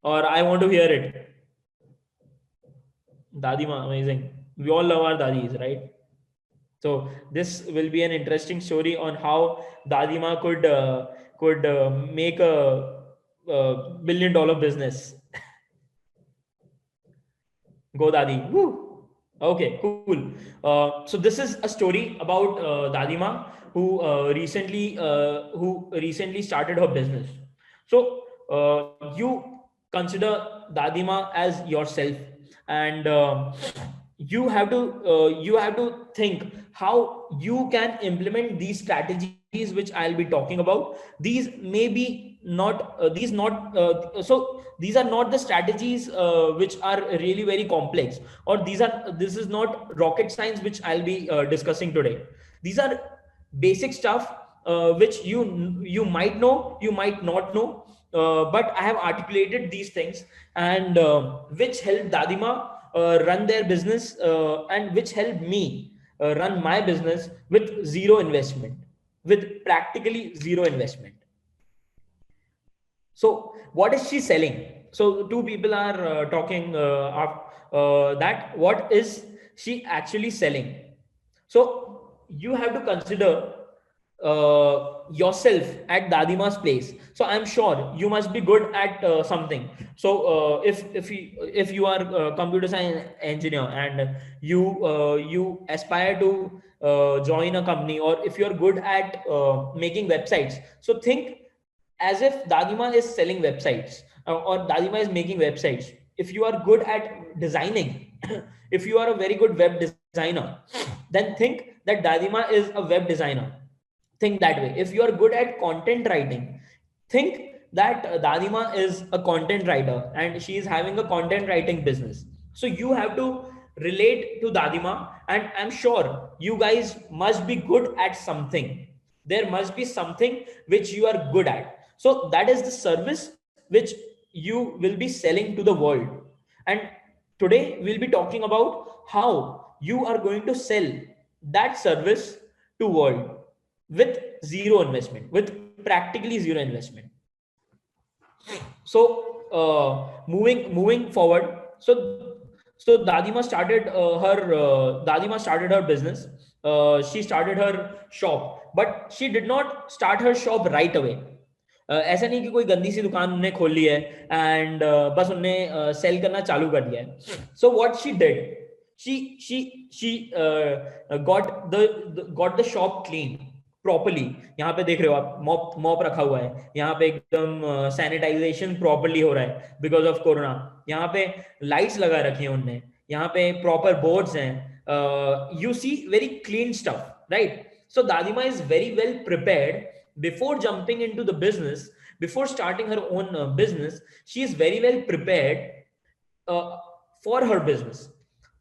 or I want to hear it. Dadima, amazing. We all love our dadis, right? So this will be an interesting story on how Dadima could make a $1 billion business. Go Dadi. Woo. Okay, cool. So this is a story about Dadima who recently started her business. So you consider Dadima as yourself, and you have to think how you can implement these strategies which I'll be talking about. These may be not these not so these are not the strategies which are really very complex, or this is not rocket science which I'll be discussing today. These are basic stuff which you might know, you might not know, but I have articulated these things, and which help Dadima run their business, and which helped me run my business with zero investment, with practically zero investment. So what is she selling? So two people are talking that what is she actually selling? So you have to consider yourself at Dadima's place. So I'm sure you must be good at something. So if you are a computer science engineer, and you aspire to join a company, or if you're good at making websites, so think as if Dadima is selling websites, or Dadima is making websites. If you are good at designing, if you are a very good web designer, then think that Dadima is a web designer. Think that way. If you are good at content writing, think that Dadima is a content writer and she is having a content writing business. So you have to relate to Dadima, and I'm sure you guys must be good at something. There must be something which you are good at. So that is the service which you will be selling to the world. And today we'll be talking about how you are going to sell that service to world with zero investment, with practically zero investment. So moving forward, so Dadima started her business. She started her shop, but she did not start her shop right away. ऐसा नहीं कि कोई गंदी सी दुकान उन्होंने खोल ली है and बस उन्होंने सेल करना चालू कर दिया है. So what she did, she got the shop clean properly. यहाँ पे देख रहे हो आप, मॉप रखा हुआ है, यहाँ पे एकदम सैनिटाइजेशन प्रॉपरली हो रहा है बिकॉज ऑफ कोरोना. यहाँ पे लाइट्स लगा रखी हैं उनने, यहाँ पे प्रॉपर बोर्ड्स हैं. You see very clean stuff, right? So Dadima is very well prepared before jumping into the business, before starting her own business. She is very well prepared for her business.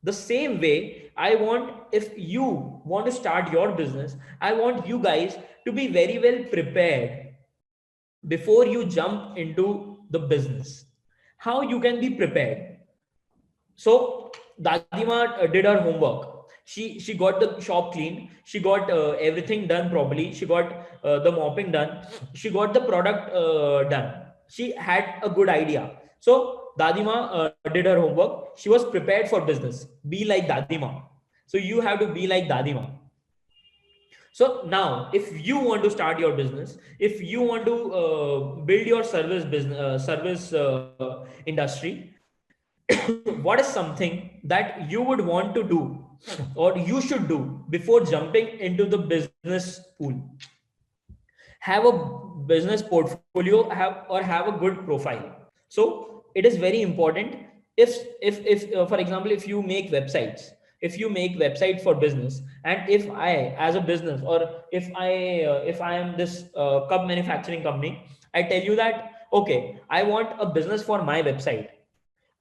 The same way, I want, if you want to start your business, I want you guys to be very well prepared before you jump into the business. How you can be prepared? So Dadima did her homework. She got the shop clean, she got everything done properly, she got the mopping done, she got the product done, she had a good idea. So Dadima did her homework, she was prepared for business. Be like Dadima. So you have to be like Dadima. So now if you want to start your business, if you want to build your service business, service industry, what is something that you would want to do or you should do before jumping into the business pool? Have a business portfolio, have a good profile. So it is very important. If for example, if you make websites, if you make websites for business, and if I as a business, or if I am this cup manufacturing company, I tell you that okay, I want a business for my website.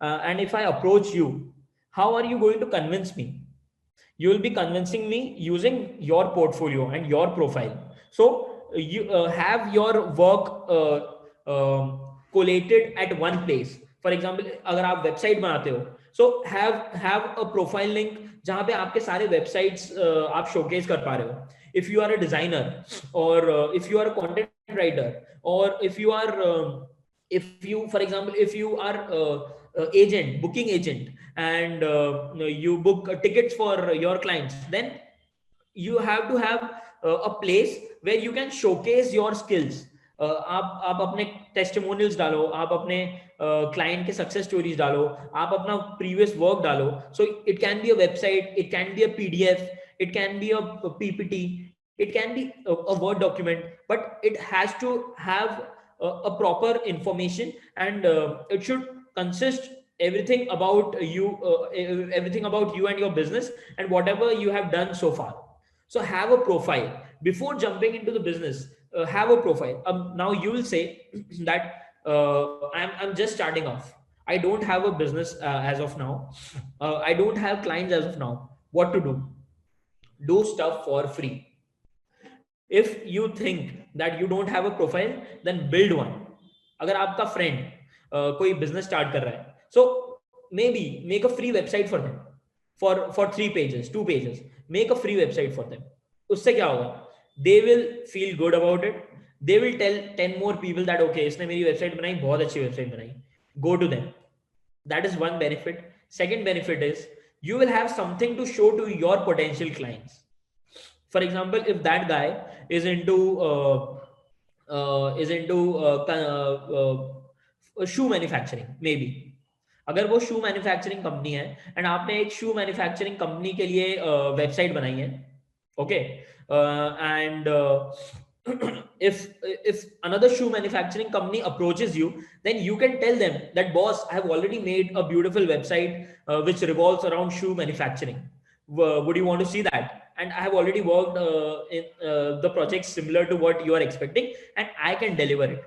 And if I approach you, how are you going to convince me? You will be convincing me using your portfolio and your profile. So you have your work collated at one place. For example, अगर आप website बनाते हो, so have a profile link जहाँ पे आपके सारे websites आप showcase कर पा रहे हो. If you are a designer, or if you are a content writer, or if you are if you, for example, if you are agent, booking agent, and you book tickets for your clients, then you have to have a place where you can showcase your skills. आप अपने testimonials डालो, आप अपने client के success stories डालो, आप अपना previous work डालो. So it can be a website, it can be a PDF, it can be a ppt, it can be a word document, but it has to have a proper information, and it should consist everything about you, everything about you and your business and whatever you have done so far. So have a profile before jumping into the business. Have a profile. Now you will say that I'm just starting off, I don't have a business as of now, I don't have clients as of now. What to do? Do stuff for free. If you think that you don't have a profile, then build one. अगर आपका friend कोई business start कर रहा है, so maybe make a free website for them, for 3 pages, 2 pages. Make a free website for them. उससे क्या होगा? They will feel good about it. They will tell 10 more people that okay, इसने मेरी website बनाई, बहुत अच्छी website बनाई. Go to them. That is one benefit. Second benefit is you will have something to show to your potential clients. For example, if that guy is into shoe manufacturing, maybe अगर वो शू manufacturing company है and आपने एक शू manufacturing company के लिए website बनाई है, okay, and if another shoe manufacturing company approaches you, then you can tell them that boss, I have already made a beautiful website which revolves around shoe manufacturing. Would you want to see that? And I have already worked in the project similar to what you are expecting, and I can deliver it.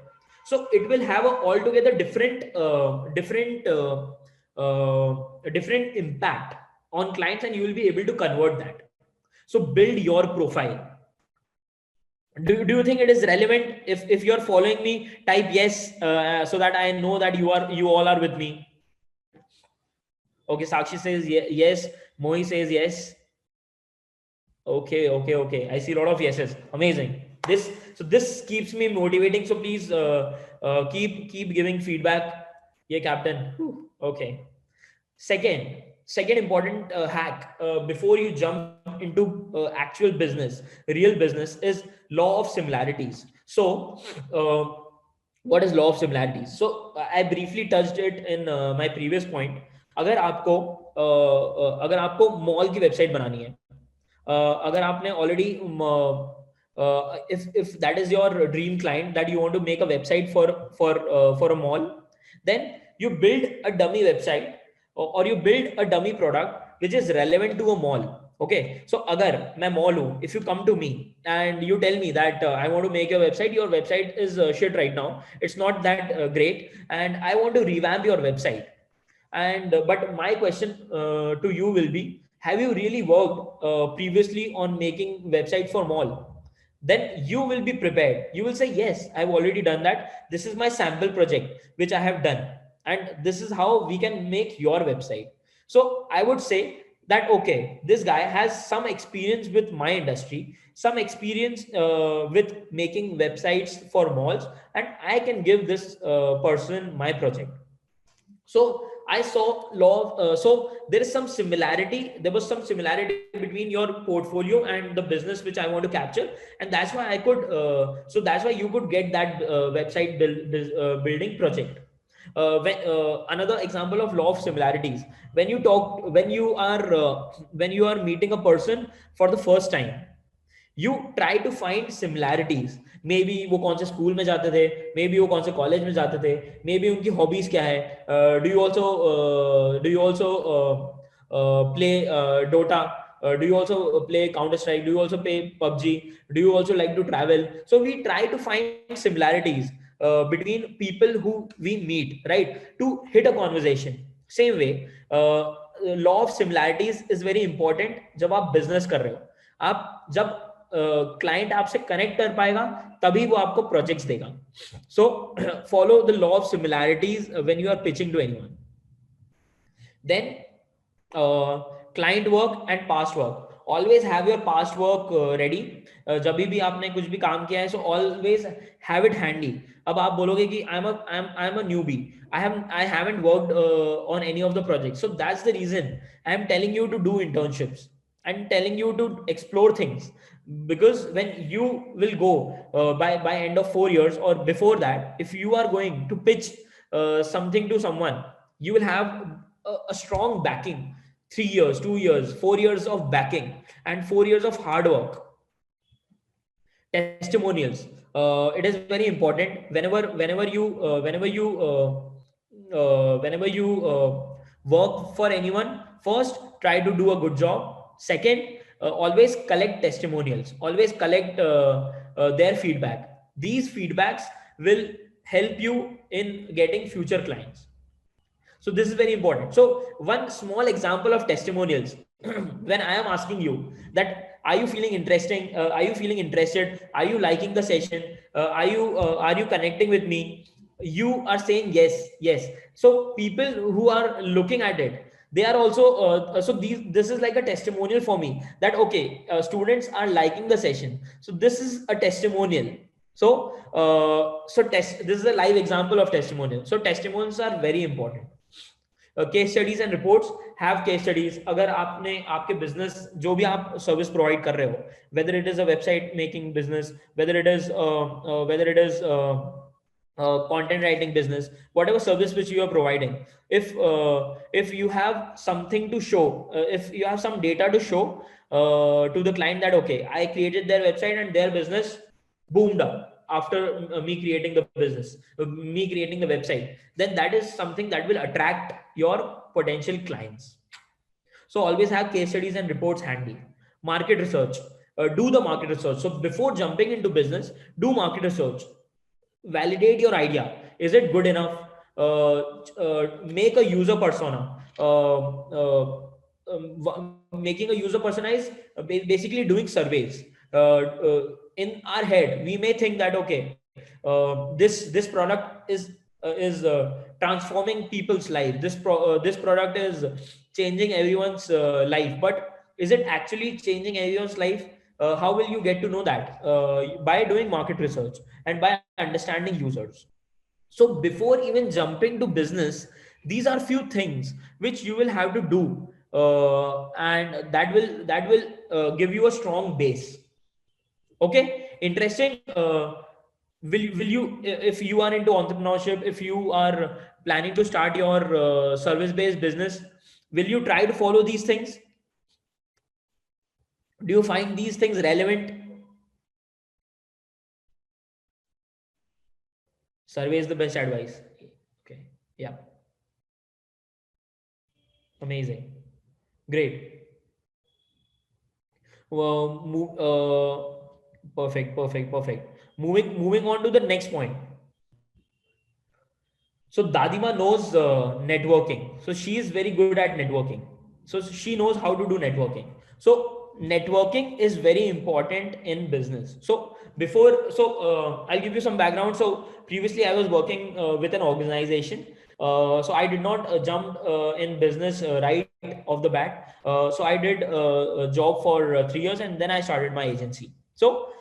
So it will have a altogether different impact on clients, and you will be able to convert that. So build your profile. Do you think it is relevant? If you're following me, type yes, so that I know that you all are with me. Okay, Sakshi says yes, Mohi says yes. Okay, I see a lot of yeses. Amazing. This keeps me motivating, so please keep giving feedback. Yeah, captain. Okay. Second important hack before you jump into actual business, real business, is law of similarities. So what is law of similarities? So I briefly touched it in my previous point. अगर आपको अगर आपको mall की website बनानी है, अगर आपने already if that is your dream client that you want to make a website for a mall, then you build a dummy website, or you build a dummy product which is relevant to a mall. Okay, so agar main mall hu, if you come to me and you tell me that I want to make a website, your website is shit right now, it's not that great, and I want to revamp your website. And but my question to you will be, have you really worked previously on making websites for mall? Then you will be prepared. You will say, yes, I've already done that. This is my sample project which I have done, and this is how we can make your website. So I would say that, okay, this guy has some experience with my industry, some experience with making websites for malls, and I can give this person my project. So I saw law of, so there is some similarity, there was some similarity between your portfolio and the business which I want to capture, and that's why I could so that's why you could get that website building project. Another example of law of similarities, when you are meeting a person for the first time, you try to find similarities. Maybe वो कौन से school में जाते थे, maybe वो कौन से college में जाते थे, maybe उनकी हॉबीज क्या है, do you also play Dota, do you also play Counter Strike, do you also play PUBG, do you also like to travel? So we try to find similarities between people who we meet, right, to hit a conversation. Same way, law of similarities is very important जब आप business कर रहे हो. आप जब client आपसे connect कर पाएगा तभी वो आपको प्रोजेक्ट्स देगा. So follow the law of similarities when you are pitching to anyone. Then client work and past work. Always have your past work ready. जब भी आपने कुछ भी काम किया है, so always have it handy. अब आप बोलोगे कि I am a newbie, I haven't worked on any of the projects, so that's the reason I am telling you to do internships. I'm telling you to explore things, because when you will go by end of 4 years or before that, if you are going to pitch something to someone, you will have a strong backing. 3 years, 2 years, 4 years of backing, and 4 years of hard work. Testimonials, it is very important. Whenever you work for anyone, first try to do a good job. Second, always collect testimonials, always collect their feedback. These feedbacks will help you in getting future clients. So this is very important. So one small example of testimonials, when I am asking you that, are you feeling interesting, are you feeling interested, are you liking the session, are you connecting with me, you are saying yes, yes. So people who are looking at it, they are also so this is like a testimonial for me, that okay, students are liking the session, so this is a testimonial. So this is a live example of testimonial. So testimonials are very important. Case studies and reports, have case studies. अगर आपने आपके business जो भी आप service provide कर रहे हो, whether it is a website making business, whether it is content writing business, whatever service which you are providing, if you have something to show, if you have some data to show to the client that okay, I created their website and their business boomed up after me creating the business, me creating the website, then that is something that will attract your potential clients. So always have case studies and reports handy. Market research, do the market research. So before jumping into business, do market research. Validate your idea. Is it good enough? Make a user persona. Making a user persona is basically doing surveys. In our head, we may think that okay, this product is transforming people's life. This product is changing everyone's life. But is it actually changing everyone's life? How will you get to know that? By doing market research and by understanding users. So before even jumping to business, these are few things which you will have to do, and that will give you a strong base. Okay, interesting. will you, if you are into entrepreneurship, if you are planning to start your service based business, will you try to follow these things? Do you find these things relevant? Survey is the best advice. Okay, yeah, amazing, great. Perfect, perfect, perfect. Moving on to the next point. So Dadima knows networking. So she is very good at networking. So she knows how to do networking. So networking is very important in business. So I'll give you some background. So previously I was working with an organization. So I did not jump in business right off the bat. So I did a job for 3 years, and then I started my agency. So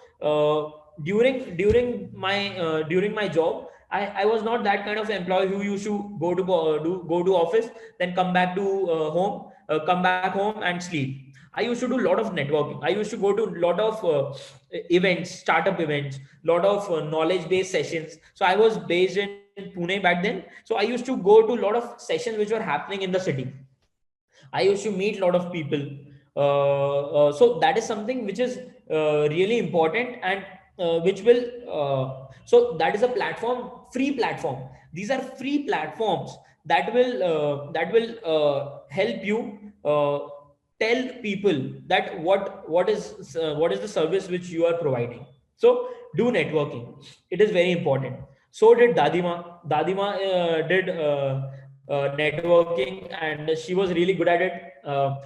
during my job, I was not that kind of employee who used to go to office, then come back to come back home and sleep. I used to do a lot of networking. I used to go to a lot of events, startup events, lot of knowledge based sessions. So I was based in Pune back then. So I used to go to a lot of sessions which were happening in the city. I used to meet a lot of people. So that is something which is really important, and which will so that is a platform, free platform. These are free platforms that will help you tell people that what is the service which you are providing. So do networking. It is very important. So did Dadima did networking, and she was really good at it.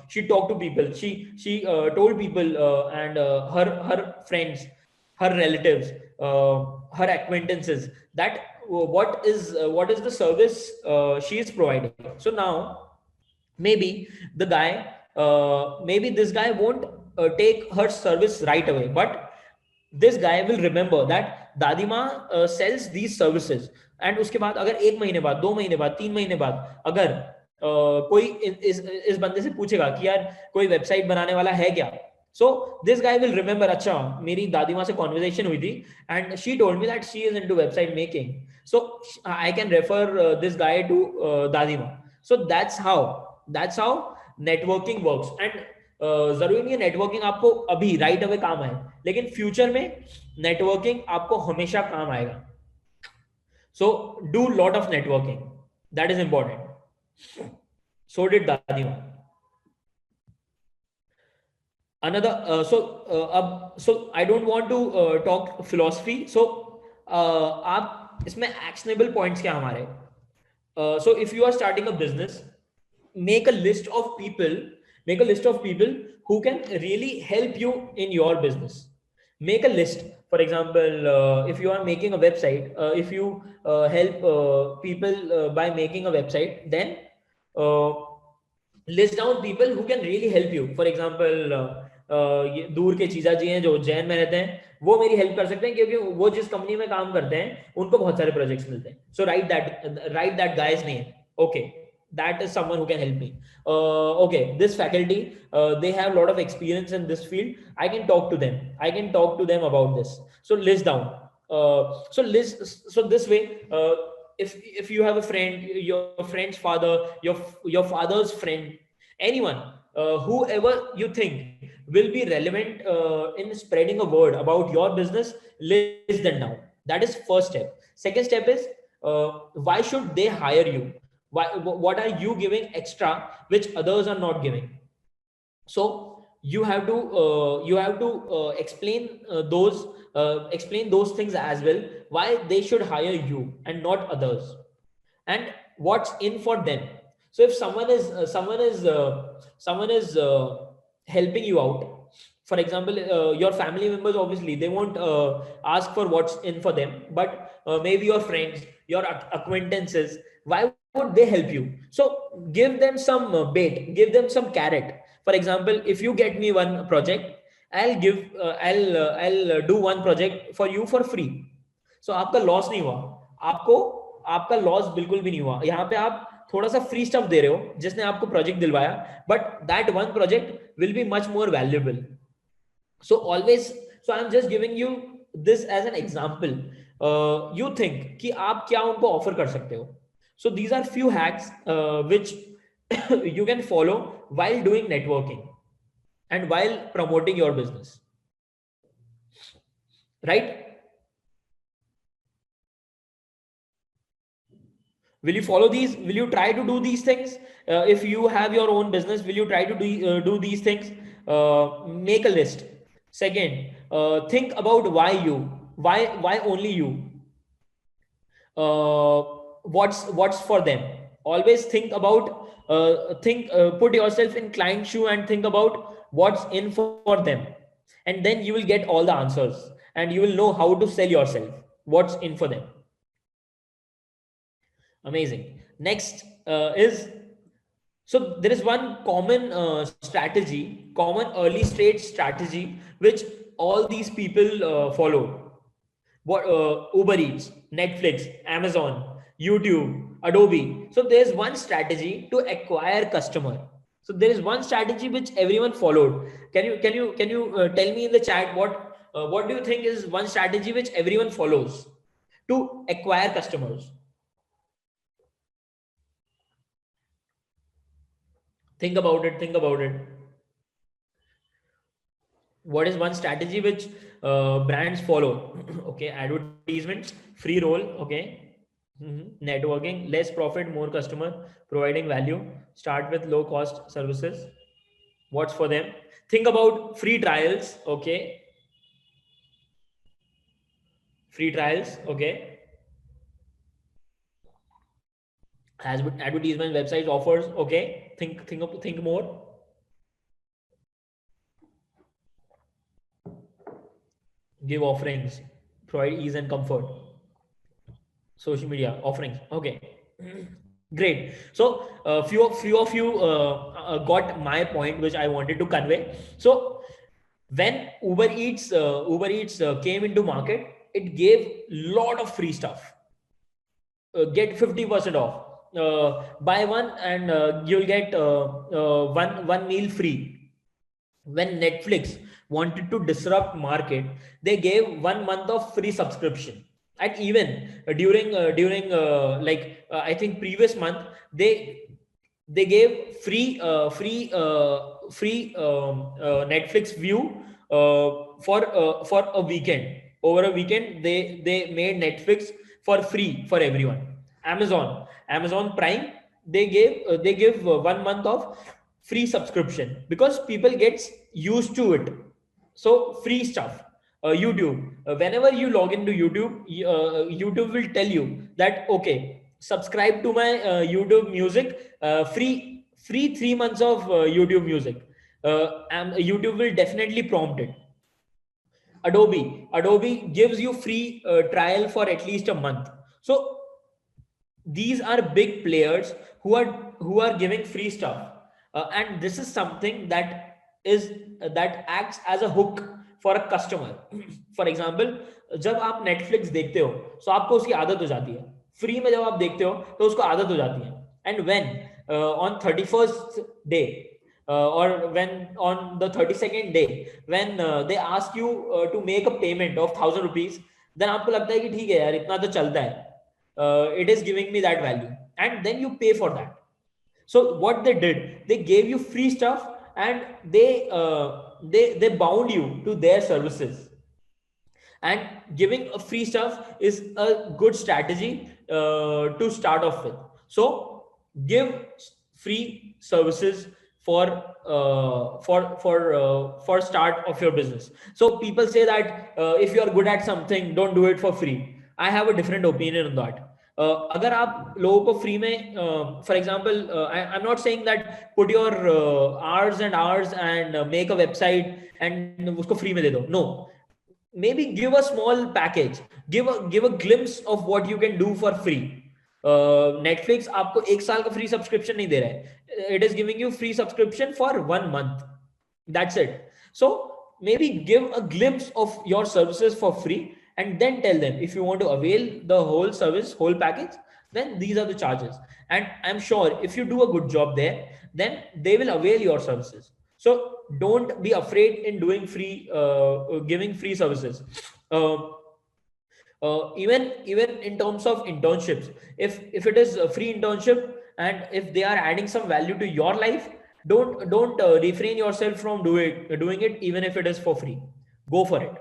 She talked to people. She told people and her friends, her relatives, her acquaintances, that what is the service she is providing. So now maybe maybe this guy won't take her service right away, but this guy will remember that दादीमा sells these services. And उसके बाद अगर 1 महीने बाद, 2 महीने बाद, 3 महीने बाद अगर कोई इस बंदे से पूछेगा कि यार कोई वेबसाइट बनाने वाला है क्या, so this guy will remember, अच्छा मेरी दादीमा से conversation हुई थी and she told me that she is into website making, so I can refer this guy to दादीमा. So that's how networking works. And जरूरी नहीं है नेटवर्किंग आपको अभी राइट अवे काम आए, लेकिन फ्यूचर में नेटवर्किंग आपको हमेशा काम आएगा. So do lot of networking, that is important. So did दादीमा. Another so I don't want to talk philosophy. So आप इसमें actionable points क्या हमारे. So if you are starting a business, make a list of people who can really help you in your business. Make a list. For example, if you are making a website, if you help people by making a website, then list down people who can really help you. For example, ये दूर के चीजा जी हैं जो उज्जैन में रहते हैं, वो मेरी हेल्प कर सकते हैं क्योंकि वो जिस कंपनी में काम करते हैं उनको बहुत सारे प्रोजेक्ट्स मिलते हैं. So write that guy's name. Okay, that is someone who can help me. Okay, this faculty, they have a lot of experience in this field. I can talk to them about this. So list down. So this way, if you have a friend, your friend's father, your father's friend, anyone, whoever you think will be relevant in spreading a word about your business, list them down. That is first step. Second step is why should they hire you? What are you giving extra which others are not giving? So you have to explain those things as well, why they should hire you and not others, and what's in for them. So if someone is helping you out, for example, your family members, obviously they won't ask for what's in for them, but maybe your friends, your acquaintances, why would they help you? So give them some bait, give them some carrot. For example, if you get me one project, I'll do one project for you for free. So आपका loss नहीं हुआ, आपका loss बिल्कुल भी नहीं हुआ. यहाँ पे आप थोड़ा सा फ्री स्टफ दे रहे हो जिसने आपको प्रोजेक्ट दिलवाया, but that one project will be much more valuable. So I'm just giving you this as an example. you think कि आप क्या उनको ऑफर कर सकते हो. So these are few hacks which you can follow while doing networking and while promoting your business, right? Will you follow these? Will you try to do these things? If you have your own business, will you try to do these things? Make a list. Second, think about why you, why only you. uh, what's for them. Always think about, put yourself in client shoe and think about what's in for them, and then you will get all the answers and you will know how to sell yourself, what's in for them. Amazing. Next is, so there is one common strategy, common early stage strategy, which all these people follow. What Uber Eats, Netflix, Amazon, YouTube, Adobe. So there's one strategy to acquire customer. So there is one strategy which everyone followed. Can you tell me in the chat what do you think is one strategy which everyone follows to acquire customers? Think about it. Think about it. What is one strategy which brands follow? Okay, advertisements, free role. Okay. Networking, less profit, more customer, providing value. Start with low cost services. What's for them? Think about free trials. Okay, free trials. Okay, has advertisement, websites, offers. Okay, think more. Give offerings, provide ease and comfort. Social media offerings. Okay. Great. So few of you got my point, which I wanted to convey. So when Uber Eats came into market, it gave lot of free stuff. Get 50% off. Buy one and you'll get one meal free. When Netflix wanted to disrupt market, they gave 1 month of free subscription. And even during I think previous month, they gave free Netflix view for a weekend. Over a weekend, they made Netflix for free for everyone. Amazon Prime, they give 1 month of free subscription because people gets used to it. So free stuff. YouTube, whenever you log into YouTube, YouTube will tell you that okay, subscribe to my YouTube Music, free 3 months of YouTube Music, and YouTube will definitely prompt it. Adobe gives you free trial for at least a month. So these are big players who are giving free stuff, and this is something is that acts as a hook for a customer. For example, जब आप Netflix देखते हो तो आपको उसकी आदत हो जाती है. फ्री में जब आप देखते हो तो उसको आदत हो जाती है. And when on 31st day, or when on the 32nd day, when they ask you to make a payment of 1,000 rupees, then आपको लगता है कि ठीक है यार, इतना तो चलता है, it is giving me that value, and then you pay for that. So what they did, they gave you free stuff, and they bound you to their services. And giving a free stuff is a good strategy to start off with. So give free services for start of your business. So people say that if you are good at something, don't do it for free. I have a different opinion on that. अगर आप लोगों को free में, for example, I am not saying that put your hours and hours and make a website and उसको free में दे दो. No, maybe give a small package, give a glimpse of what you can do for free. Netflix आपको 1 साल का free subscription नहीं दे रहा है. It is giving you free subscription for 1 month. That's it. So maybe give a glimpse of your services for free, and then tell them if you want to avail the whole service, whole package, then these are the charges. And I'm sure if you do a good job there, then they will avail your services. So don't be afraid in doing free, giving free services. Even in terms of internships, if it is a free internship and if they are adding some value to your life, don't refrain yourself from doing it, even if it is for free. Go for it.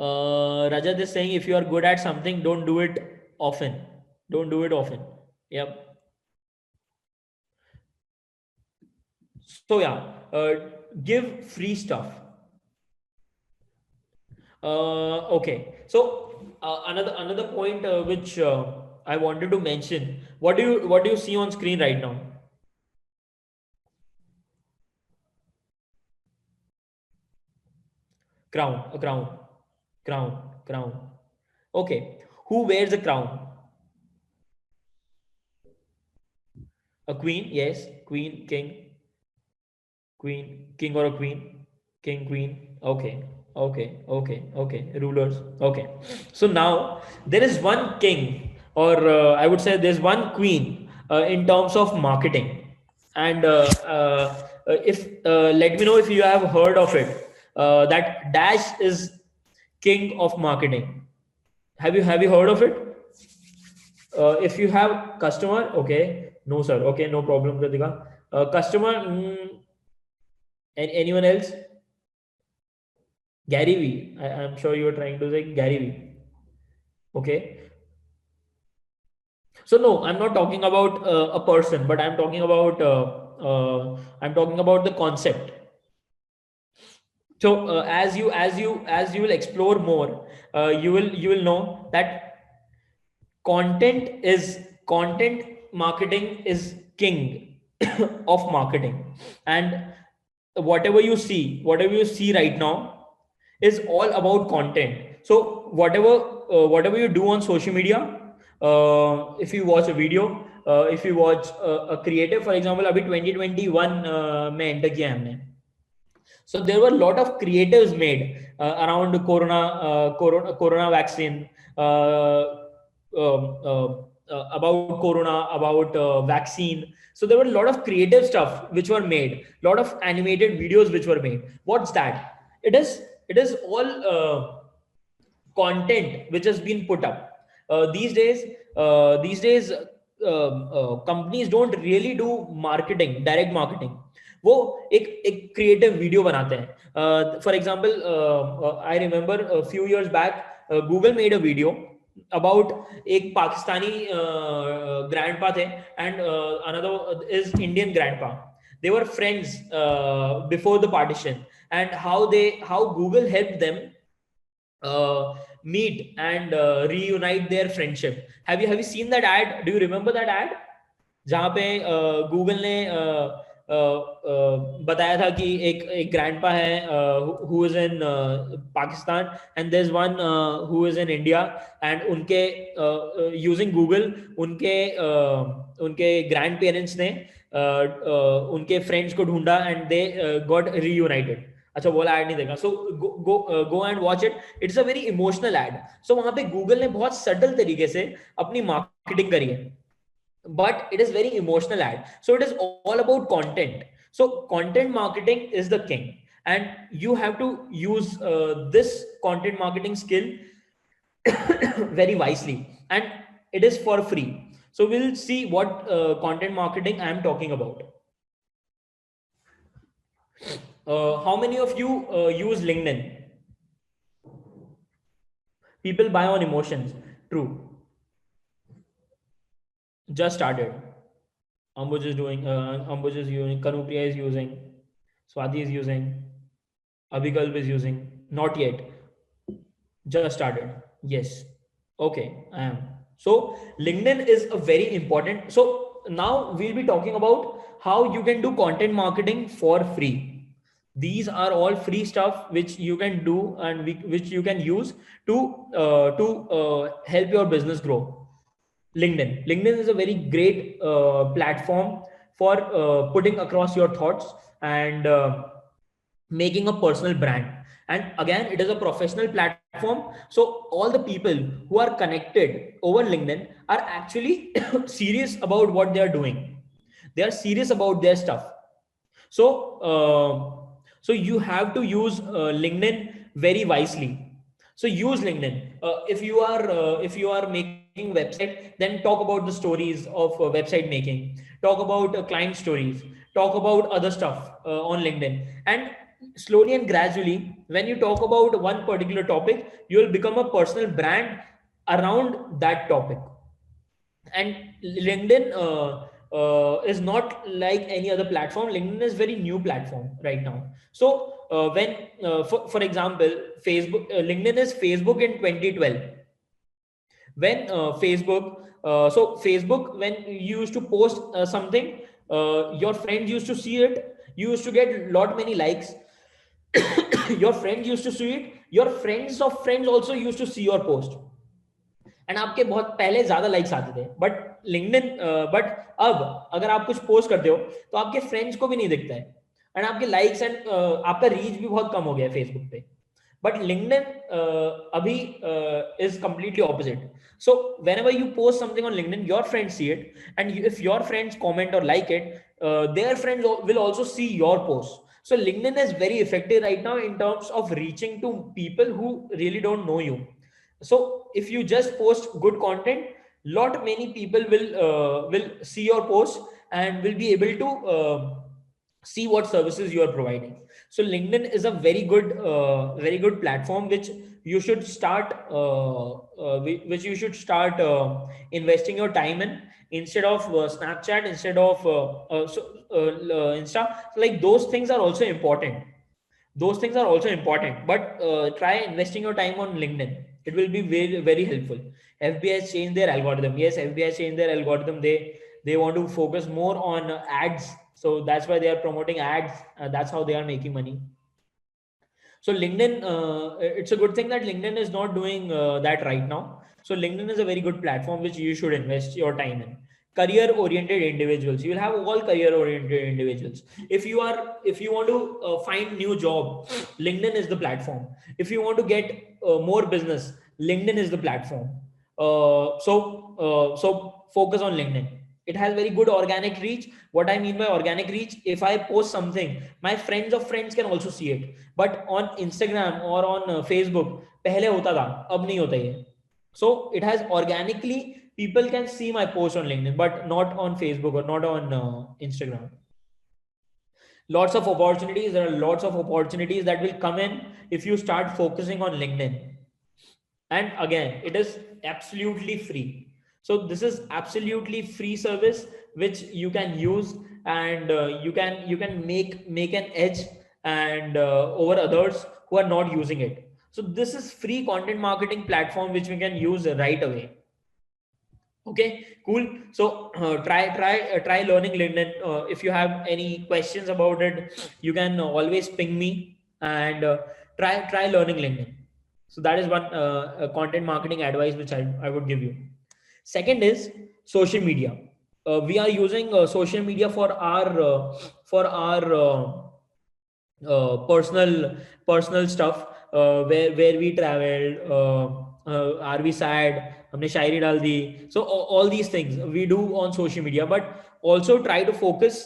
Rajat is saying, if you are good at something, don't do it often. Don't do it often. Yep. So yeah, give free stuff. Okay. So another point which I wanted to mention. What do you see on screen right now? Crown, a crown, crown. Okay. Who wears a crown? A queen, yes. Queen, king or a queen, queen. Okay, okay. Rulers. Okay. So now there is one king, or I would say there's one queen in terms of marketing. And if let me know if you have heard of it. That Dash is king of marketing. Have you heard of it? If you have customer, okay, no sir, okay, no problem, Kritika. Customer, anyone else? Gary Vee. I'm sure you are trying to say Gary Vee. Okay. So no, I'm not talking about a person, but I'm talking about the concept. So as you will explore more, you will know that content marketing is king of marketing. And whatever you see right now is all about content. So whatever you do on social media, if you watch a video, if you watch a creative, for example, abhi 2021 में enter किया हमने. So there were a lot of creatives made around corona vaccine, about corona, about vaccine. So there were a lot of creative stuff which were made, a lot of animated videos which were made. What's that? It is all content which has been put up. These days companies don't really do marketing, direct marketing. वो एक creative video बनाते हैं. For example, I remember few years back Google made a video about एक Pakistani grandpa थे and another is Indian grandpa. They were friends before the partition, and how Google helped them meet and reunite their friendship. Have you seen that ad? Do you remember that ad? जहाँ पे Google ने बताया था कि एक grandpa है who is in Pakistan and there's one who is in India, and उनके using Google उनके ग्रैंड पेरेंट्स ने उनके फ्रेंड्स को ढूंढा and they got reunited. अच्छा, वो ऐड नहीं देखा. So go and watch it. It's a very emotional ad. So वहां पे गूगल ने बहुत सटल तरीके से अपनी मार्केटिंग करी है, but it is very emotional ad. So it is all about content. So content marketing is the king, and you have to use this content marketing skill very wisely, and it is for free. So we'll see what content marketing I am talking about. How many of you use LinkedIn? People buy on emotions. True. Just started. Ambuj is doing. Ambuj is using. Kanupriya is using. Swati is using. Abhikalp is using. Not yet. Just started. Yes. Okay, I am. So LinkedIn is a very important. So now we'll be talking about how you can do content marketing for free. These are all free stuff which you can do and which you can use to help your business grow. LinkedIn is a very great platform for putting across your thoughts and making a personal brand. And again, it is a professional platform. So all the people who are connected over LinkedIn are actually serious about what they are doing. They are serious about their stuff. So so you have to use LinkedIn very wisely. So use LinkedIn. If you are making website, then talk about the stories of website making. Talk about client stories. Talk about other stuff on LinkedIn. And slowly and gradually, when you talk about one particular topic, you will become a personal brand around that topic. And LinkedIn is not like any other platform. LinkedIn is very new platform right now. So when for example, LinkedIn is Facebook in 2012. When Facebook, when you used to post something, your friends used to see it, you used to get lot many likes. Your friends used to see it, your friends of friends also used to see your post, and आपके बहुत पहले ज्यादा likes आते थे. But LinkedIn but अब अगर आप कुछ पोस्ट करते हो तो आपके फ्रेंड्स को भी नहीं दिखता है, एंड आपके लाइक्स एंड आपका रीच भी बहुत कम हो गया है फेसबुक पे. बट लिंक्डइन अभी is completely opposite. So whenever you post something on LinkedIn, your friends see it, and if your friends comment or like it, their friends will also see your post. So LinkedIn is very effective right now in terms of reaching to people who really don't know you. So if you just post good content, lot many people will see your post and will be able to see what services you are providing. So LinkedIn is a very good platform which you should start which you should start investing your time in, instead of Snapchat, instead of Insta. So like those things are also important. Those things are also important, but try investing your time on LinkedIn. It will be very very helpful. FBI has changed their algorithm. Yes, FBI has changed their algorithm. They want to focus more on ads, so that's why they are promoting ads. That's how they are making money. So LinkedIn, it's a good thing that LinkedIn is not doing that right now. So LinkedIn is a very good platform which you should invest your time in. Career oriented individuals, you will have all career oriented individuals. If you want to find new job, LinkedIn is the platform. If you want to get more business, LinkedIn is the platform. So focus on LinkedIn. It has very good organic reach. What I mean by organic reach, if I post something, my friends of friends can also see it. But on Instagram or on Facebook, पहले होता था, अब नहीं होता ये. So it has organically, people can see my post on LinkedIn, but not on Facebook or not on Instagram. Lots of opportunities. There are lots of opportunities that will come in if you start focusing on LinkedIn. And again, it is absolutely free. So this is absolutely free service which you can use, and you can make an edge and over others who are not using it. So this is free content marketing platform which we can use right away. Okay, cool. So try learning LinkedIn. If you have any questions about it, you can always ping me, and try learning LinkedIn. So that is one content marketing advice which I would give you. Second is social media. We are using social media for our personal stuff, where we traveled, are we sad, हमने शायरी डाल दी. So all these things we do on social media, but also try to focus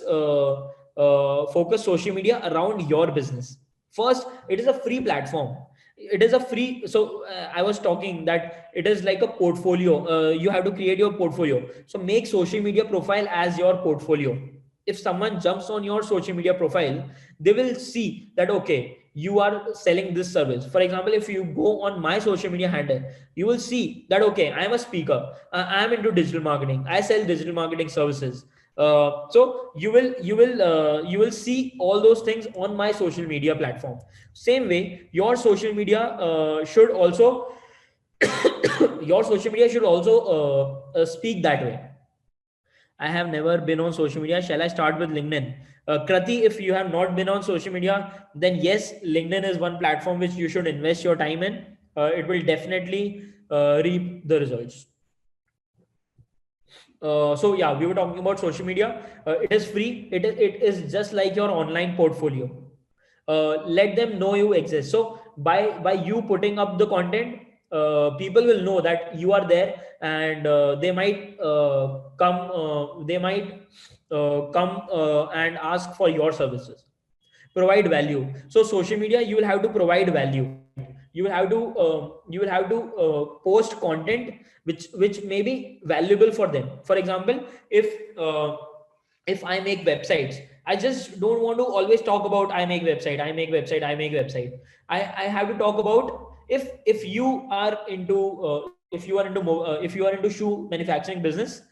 social media around your business. First, it is a free platform. It is a free. So I was talking that it is like a portfolio. You have to create your portfolio. So make social media profile as your portfolio. If someone jumps on your social media profile, they will see that okay, you are selling this service. For example, if you go on my social media handle, you will see that okay, I am a speaker, I am into digital marketing, I sell digital marketing services. So you will see all those things on my social media platform. Same way, your social media should also your social media should also speak that way. I have never been on social media. Shall I start with LinkedIn? Krati, if you have not been on social media, then yes, LinkedIn is one platform which you should invest your time in. It will definitely reap the results. So yeah, we were talking about social media. It is free. It is just like your online portfolio. Let them know you exist. So by you putting up the content, people will know that you are there, and they might come and ask for your services. Provide value. So social media, you will have to provide value. you will have to post content which may be valuable for them. For example, uh, if I make websites, I just don't want to always talk about I make website, I make website, I make website. I have to talk about, if you are into if you are into shoe manufacturing business,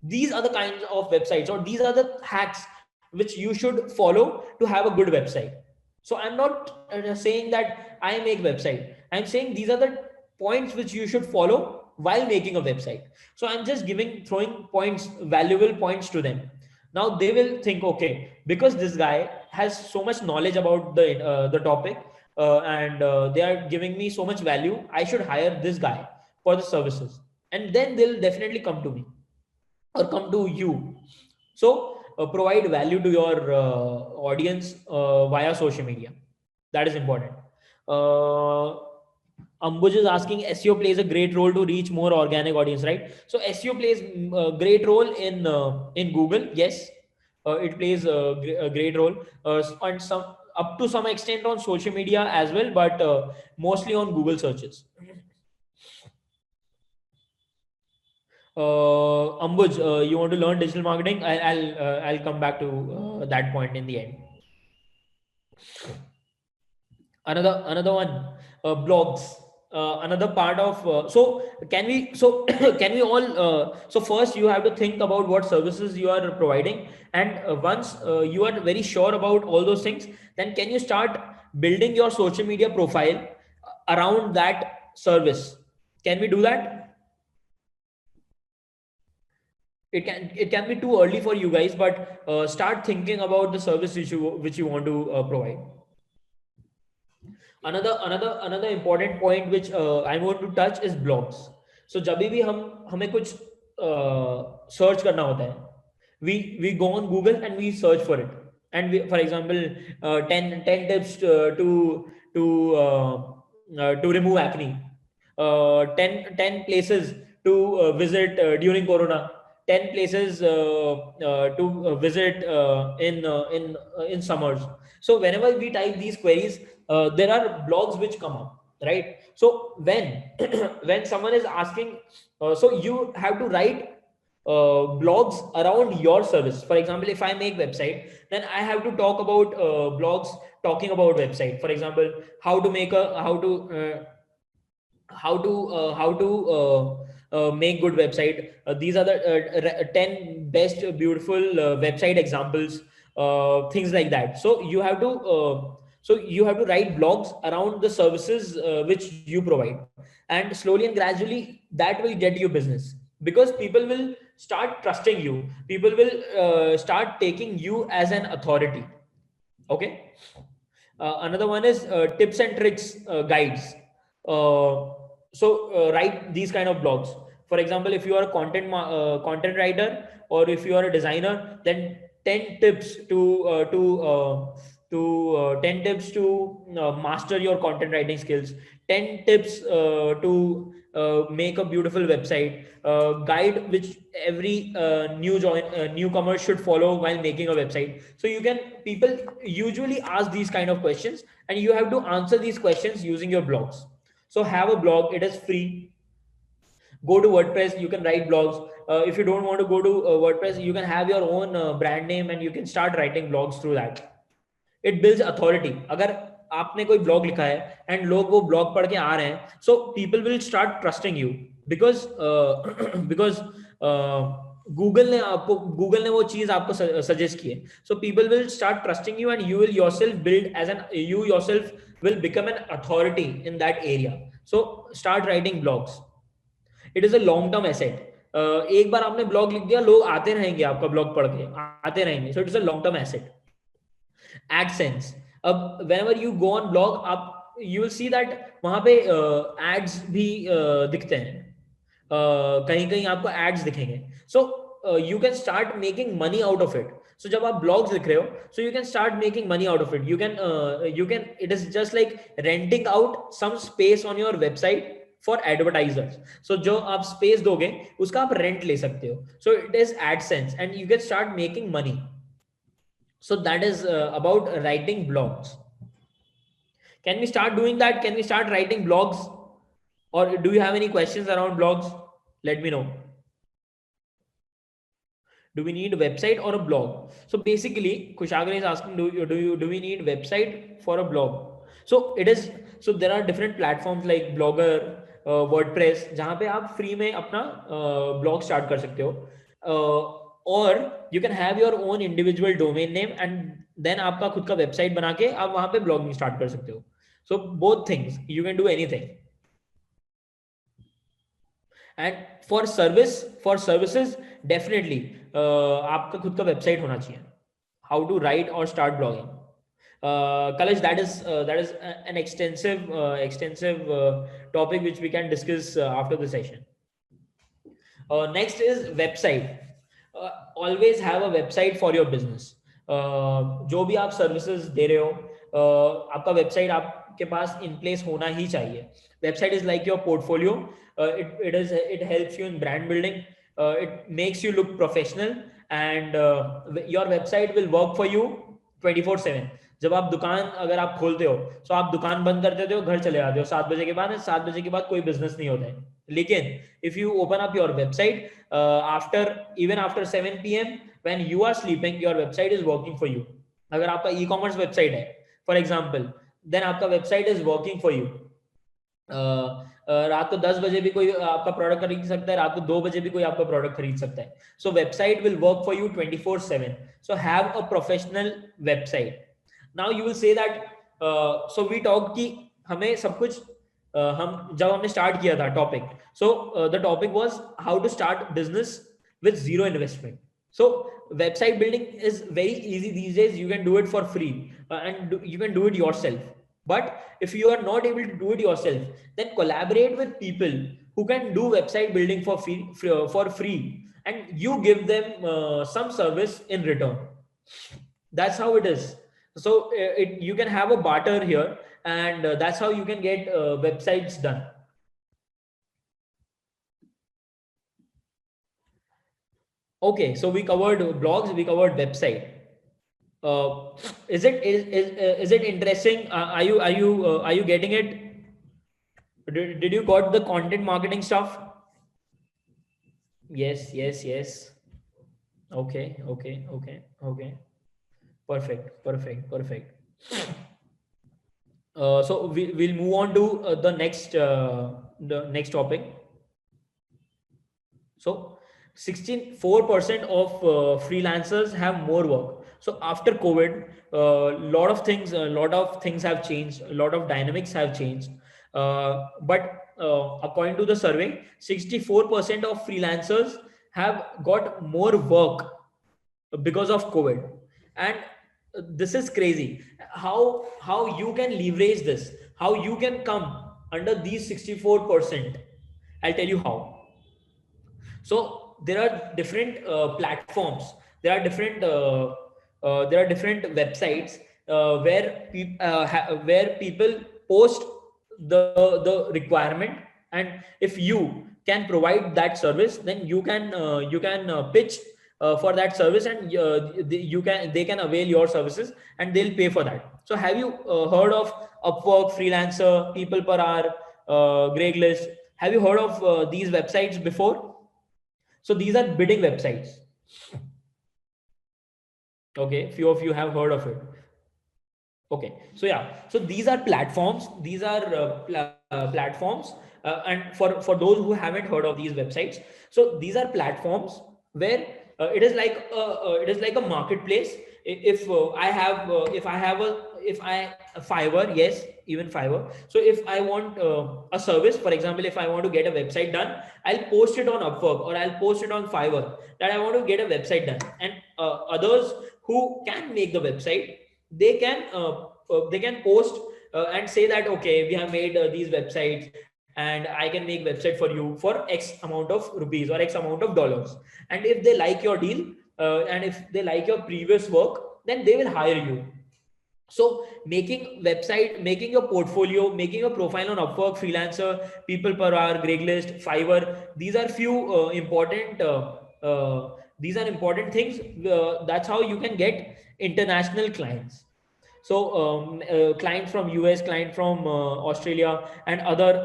these are the kinds of websites, or these are the hacks which you should follow to have a good website. So I'm not saying that I make website. I'm saying these are the points which you should follow while making a website. So I'm just throwing points, valuable points to them. Now they will think, okay, because this guy has so much knowledge about the topic, and they are giving me so much value, I should hire this guy for the services, and then they'll definitely come to me or come to you. So provide value to your audience via social media. That is important. uh, Ambuj is asking, SEO plays a great role to reach more organic audience, right? So SEO plays a great role in Google. Yes, it plays a great role, and some up to some extent on social media as well, but mostly on Google searches. Ambuj, you want to learn digital marketing? I'll come back to that point in the end. Another one, blogs. Another part of so can we so can we all so first you have to think about what services you are providing, and once you are very sure about all those things, then can you start building your social media profile around that service? Can we do that? It can be too early for you guys, but start thinking about the service which you want to provide. Another important point which I want to touch is blogs. So जब भी हम हमें कुछ search करना होता है, we go on Google and we search for it, and we, for example, 10 tips to remove acne, 10 places to visit during Corona, 10 places to visit in summers. So whenever we type these queries, there are blogs which come up, right? So when when someone is asking, so you have to write blogs around your service. For example, if I make website, then I have to talk about blogs talking about website. For example, how to make a how to make good website. These are the 10 best beautiful website examples, things like that. So you have to write blogs around the services which you provide, and slowly and gradually that will get you business, because people will start trusting you. People will start taking you as an authority. Okay. Another one is tips and tricks guides. Write these kind of blogs. For example, if you are a content writer, or if you are a designer, then 10 tips to 10 tips to master your content writing skills, 10 tips to make a beautiful website, guide which every newcomer should follow while making a website. So people usually ask these kind of questions, and you have to answer these questions using your blogs. So have a blog, it is free. Go to WordPress, you can write blogs. If you don't want to go to WordPress, you can have your own brand name, and you can start writing blogs through that. It builds authority. अगर आपने कोई blog लिखा है and लोग वो blog पढ़ के आ रहे हैं, so people will start trusting you, because because Google ने वो चीज आपको suggest की है. So people will start trusting you, and you yourself will become an authority in that area. So start writing blogs. It is a long term asset. एक बार आपने blog लिख दिया, लोग आते रहेंगे आपका blog पढ़ के, आते रहेंगे. So it is a long term asset. AdSense. अब whenever you go on blog, आप you will see that वहां पे ads भी दिखते हैं. कहीं कहीं आपको ads दिखेंगे. So you can start making money out of it. So जब आप blogs लिख रहे हो, so you can start making money out of it. You can it is just like renting out some space on your website for advertisers. So जो आप space दोगे, उसका आप rent ले सकते हो. So it is AdSense, and you can start making money. So that is about writing blogs. Can we start doing that? Can we start writing blogs? Or do you have any questions around blogs? Let me know. Do we need a website or a blog? So basically, Kushagra is asking, do we need website for a blog? So it is. So there are different platforms like Blogger, WordPress, जहाँ पे आप free में अपना blog start कर सकते हो. Or you can have your own individual domain name and then आपका खुद का website बना के आप वहाँ पे blogging start कर सकते हो. So both things, you can do anything. And for services definitely आपका खुद का वेबसाइट होना चाहिए. हाउ टू राइट और start blogging. Kalash, that is an extensive topic which we can discuss after the session. Next is website. Always have a website for your business. जो भी आप services दे रहे हो, आपका वेबसाइट आपके पास इन प्लेस होना ही चाहिए. Website is like your portfolio. It helps you in brand building. It makes you look professional, and your website will work for you 24/7. जब आप दुकान अगर आप खोलते हो तो आप दुकान बंद कर देते हो, घर चले जाते हो 7 बजे के बाद. 7 बजे के बाद कोई बिजनेस नहीं होता है. लेकिन if you open up your website even after 7 p.m. when you are sleeping, your website is working for you. अगर आपका e-commerce website है, for example, then आपका website is working for you. रात को 10 बजे भी कोई आपका प्रोडक्ट खरीद सकता है, रात को 2 बजे भी कोई आपका प्रोडक्ट खरीद सकता है. So website will work for you 24/7. So have a professional website. Now you will say that so we talk कि हमें सब कुछ हम जब हमने स्टार्ट किया था topic, so the topic was how to start business with zero investment. So website building is very easy these days. You can do it for free and you can do it yourself. But if you are not able to do it yourself, then collaborate with people who can do website building for free, and you give them some service in return. That's how it is. So you can have a barter here, and that's how you can get websites done. Okay, so we covered blogs, we covered website. Is it interesting? Are you getting it? Did you got the content marketing stuff? Yes. Okay. Perfect. So we'll move on to the next topic. So 64% of freelancers have more work. So after COVID, a lot of things have changed. A lot of dynamics have changed. But according to the survey, 64% of freelancers have got more work because of COVID. And this is crazy. How you can leverage this? How you can come under these 64%? I'll tell you how. So there are different platforms. There are different websites where people post the requirement, and if you can provide that service, then you can pitch for that service, and they can avail your services and they'll pay for that. So have you heard of Upwork, Freelancer, People Per Hour, Craigslist? Have you heard of these websites before? So these are bidding websites. Okay, few of you have heard of it. Okay, so yeah, so these are platforms. These are platforms, and for those who haven't heard of these websites, so these are platforms where it is like a marketplace. If Fiverr, yes, even Fiverr. So if I want a service, for example, if I want to get a website done, I'll post it on Upwork or I'll post it on Fiverr that I want to get a website done. And others who can make the website, they can post and say that, okay, we have made these websites, and I can make website for you for X amount of rupees or X amount of dollars. And if they like your deal, and if they like your previous work, then they will hire you. So making website, making your portfolio, making a profile on Upwork, Freelancer, People Per Hour, Craigslist, Fiverr, these are few important things. That's how you can get international clients. Client from US, client from Australia, and other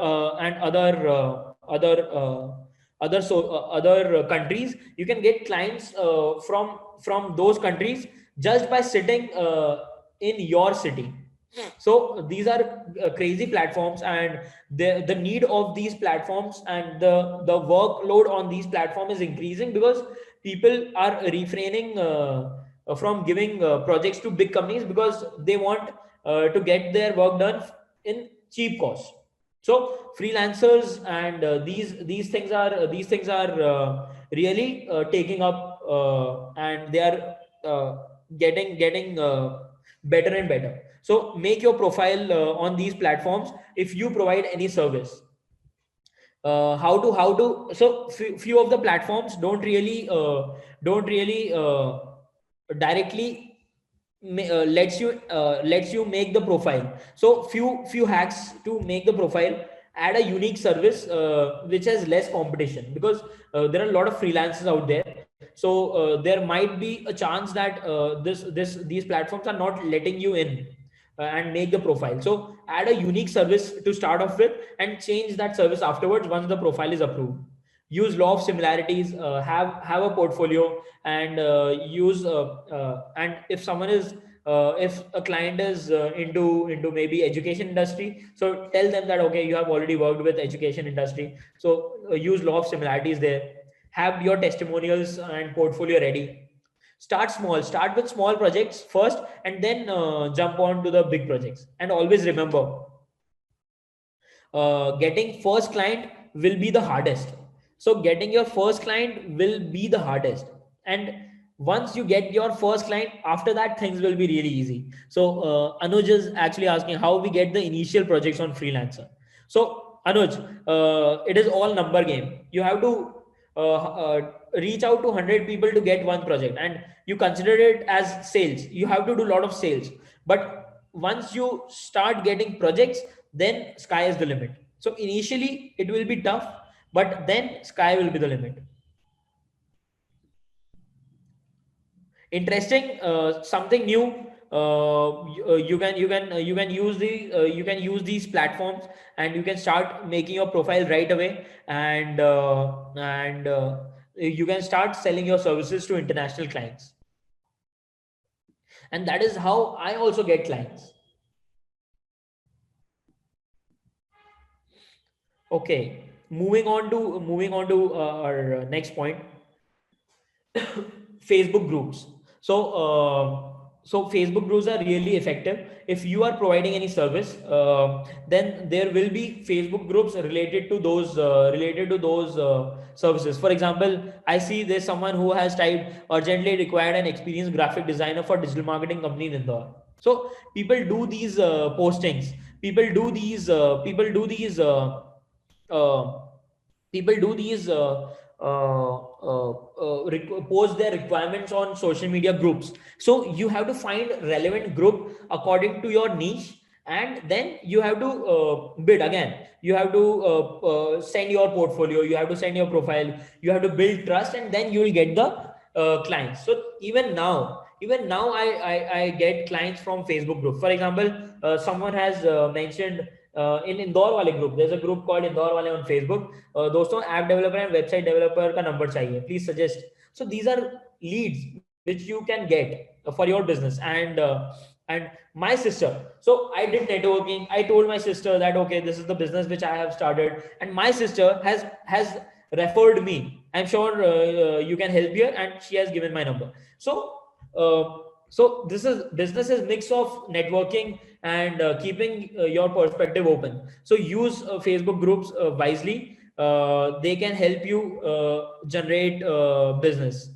countries. You can get clients from those countries just by sitting in your city. So these are crazy platforms, and the need of these platforms and the workload on these platforms is increasing because people are refraining from giving projects to big companies because they want to get their work done in cheap cost. So freelancers and these things are really taking up, and they are getting better and better. So make your profile on these platforms if you provide any service. How to so few of the platforms don't really directly lets you make the profile. So few hacks to make the profile: add a unique service which has less competition, because there are a lot of freelancers out there. So there might be a chance that these platforms are not letting you in and make the profile. So add a unique service to start off with and change that service afterwards once the profile is approved. Use law of similarities, have a portfolio, and use and if someone is if a client is into maybe education industry, so tell them that okay, you have already worked with education industry, so use law of similarities there. Have your testimonials and portfolio ready. Start small, start with small projects first, and then jump on to the big projects. And always remember, getting first client will be the hardest. So getting your first client will be the hardest, and once you get your first client, after that things will be really easy. So Anuj is actually asking how we get the initial projects on freelancer. So Anuj, it is all number game. You have to reach out to 100 people to get one project, and you consider it as sales. You have to do a lot of sales, but once you start getting projects, then sky is the limit. So initially it will be tough, but then sky will be the limit. Interesting, something new. You can use these platforms, and you can start making your profile right away, and you can start selling your services to international clients. And that is how I also get clients. Okay, moving on to our next point. Facebook groups. So Facebook groups are really effective. If you are providing any service, then there will be Facebook groups related to those services. For example, I see there's someone who has typed urgently required an experienced graphic designer for digital marketing company in Indore. So people do these postings. Uh, People do these post their requirements on social media groups. So you have to find relevant group according to your niche, and then you have to bid again. You have to send your portfolio, you have to send your profile, you have to build trust, and then you will get the clients. So even now I get clients from Facebook group. For example, someone has mentioned in Indore wale group, there's a group called Indore wale on Facebook. दोस्तों app developer and website developer का number चाहिए, please suggest. So these are leads which you can get for your business. And my sister, so I did networking. I told my sister that okay, this is the business which I have started, and my sister has referred me. I'm sure you can help here, and she has given my number. So uh, so this is business is mix of networking and keeping your perspective open. So use Facebook groups wisely. They can help you generate business.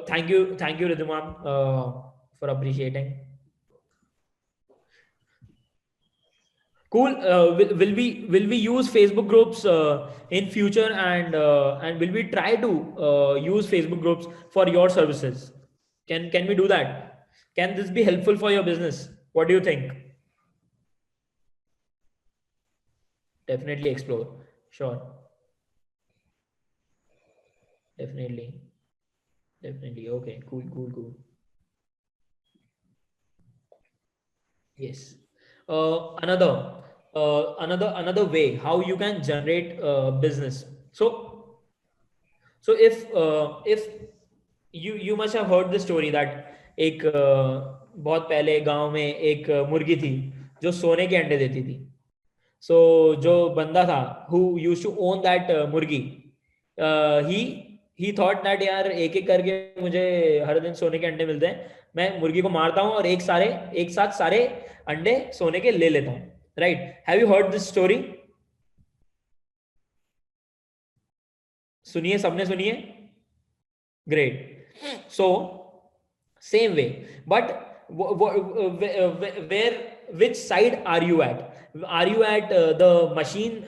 Thank you, Ridhimam, for appreciating. Cool. Will we use Facebook groups in future, and will we try to use Facebook groups for your services? Can we do that? Can this be helpful for your business? What do you think? Definitely explore. Sure. Definitely. Definitely. Okay. Cool. Cool. Cool. Yes. Another way how you can generate business. So if you must have heard the story that एक बहुत पहले गांव में एक मुर्गी थी जो सोने के अंडे देती थी. So जो बंदा था who used to own that मुर्गी, he thought that यार एक एक करके मुझे हर दिन सोने के अंडे मिलते हैं, मैं मुर्गी को मारता हूँ और एक साथ सारे अंडे सोने के ले लेता हूँ. Right? Have you heard this story? सुनिए, सबने सुनिए. Great. So same way, but where which side are you at? Are you at the machine,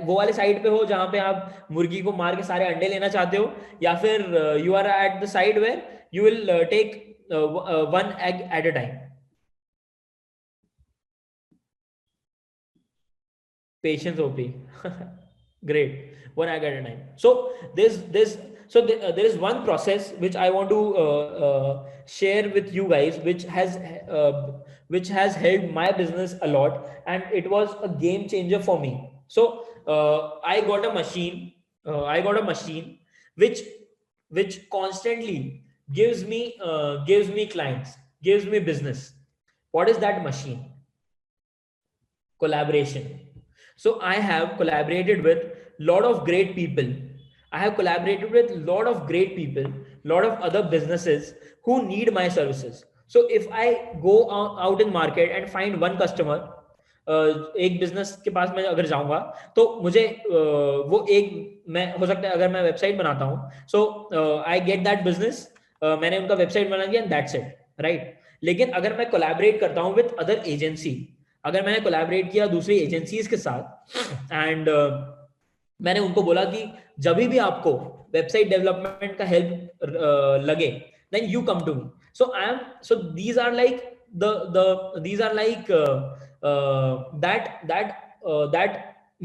वो वाले साइड पे हो जहां पे आप मुर्गी को मार के सारे अंडे लेना चाहते हो, या फिर you are at the side where you will take one egg at a time? Patience OP. Great. One egg at a time. So there is one process which I want to share with you guys, which has helped my business a lot, and it was a game changer for me. So I got a machine. I got a machine which constantly gives me clients, gives me business. What is that machine? Collaboration. So I have collaborated with lot of great people. I have collaborated with lot of great people, lot of other businesses who need my services. So if I go out in market and find one customer, एक business के पास मैं अगर जाऊंगा तो मुझे वो एक, मैं हो सकता है अगर मैं वेबसाइट बनाता हूँ, सो आई गेट दैट बिजनेस, मैंने उनका वेबसाइट बना दिया, दैट्स इट. राइट? लेकिन अगर मैं कोलैबोरेट करता हूँ विद अदर एजेंसी, अगर मैंने कोलैबोरेट किया दूसरी एजेंसीज के साथ, एंड मैंने उनको बोला कि जब भी आपको वेबसाइट डेवलपमेंट का हेल्प लगे, then you come to me. So these are like these are like that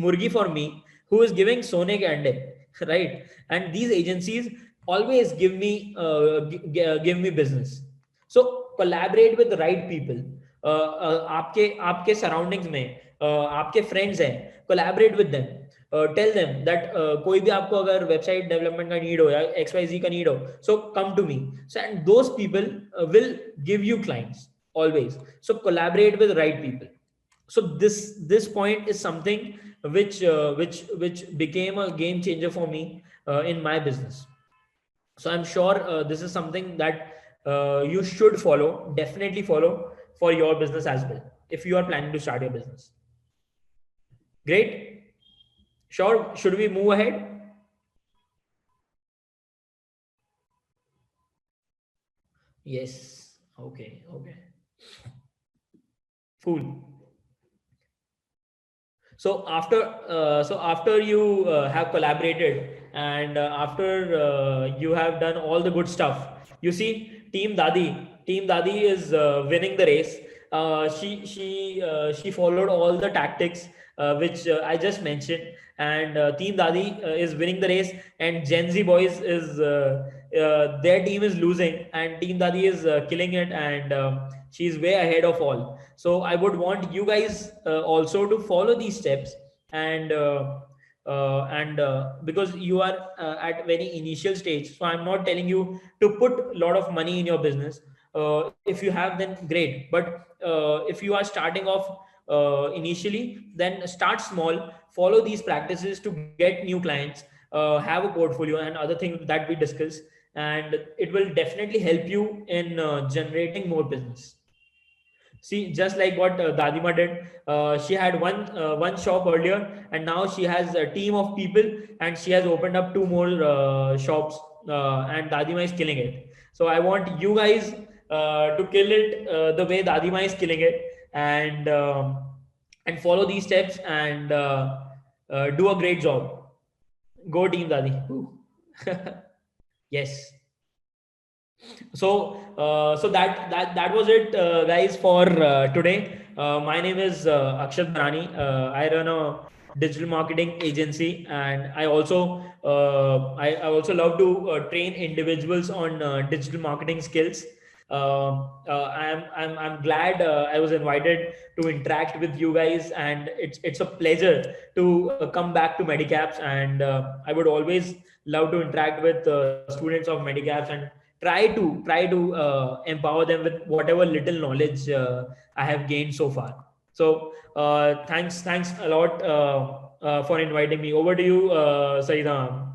murgi for me who is giving sone ke ande, right? And these agencies always give me business. So collaborate with the right people. आपके surroundings में आपके friends हैं, collaborate with them. Tell them that कोई भी आपको अगर website development का need हो या XYZ का नीड हो, so come to me. So and those people will give you clients always. So collaborate with right people. So this point is something which became a game changer for me in my business. So I'm sure this is something that you should follow, definitely follow for your business as well, if you are planning to start your business. Great. Sure. Should we move ahead? Yes. Okay. Cool. So after you have collaborated, and after you have done all the good stuff, you see team Dadi is winning the race. She followed all the tactics which I just mentioned, and team Dadi is winning the race, and Gen Z boys is their team is losing, and team Dadi is killing it, and she's way ahead of all. So I would want you guys also to follow these steps, and because you are at very initial stage, so I'm not telling you to put a lot of money in your business. If you have, then great, but if you are starting off initially, then start small, follow these practices to get new clients, have a portfolio and other things that we discuss, and it will definitely help you in generating more business. See, just like what Dadima did, she had one shop earlier, and now she has a team of people, and she has opened up 2 more shops, and Dadima is killing it. So I want you guys to kill it the way Dadima is killing it, and follow these steps, and do a great job. Go team Dadi. Yes. So that was it, guys, for today. My name is Akshat Bharani. I run a digital marketing agency, and I also love to train individuals on digital marketing skills. I'm glad I was invited to interact with you guys, and it's a pleasure to come back to Medicaps. And I would always love to interact with students of Medicaps and try to empower them with whatever little knowledge I have gained so far. So thanks a lot for inviting me. Over to you, Saida.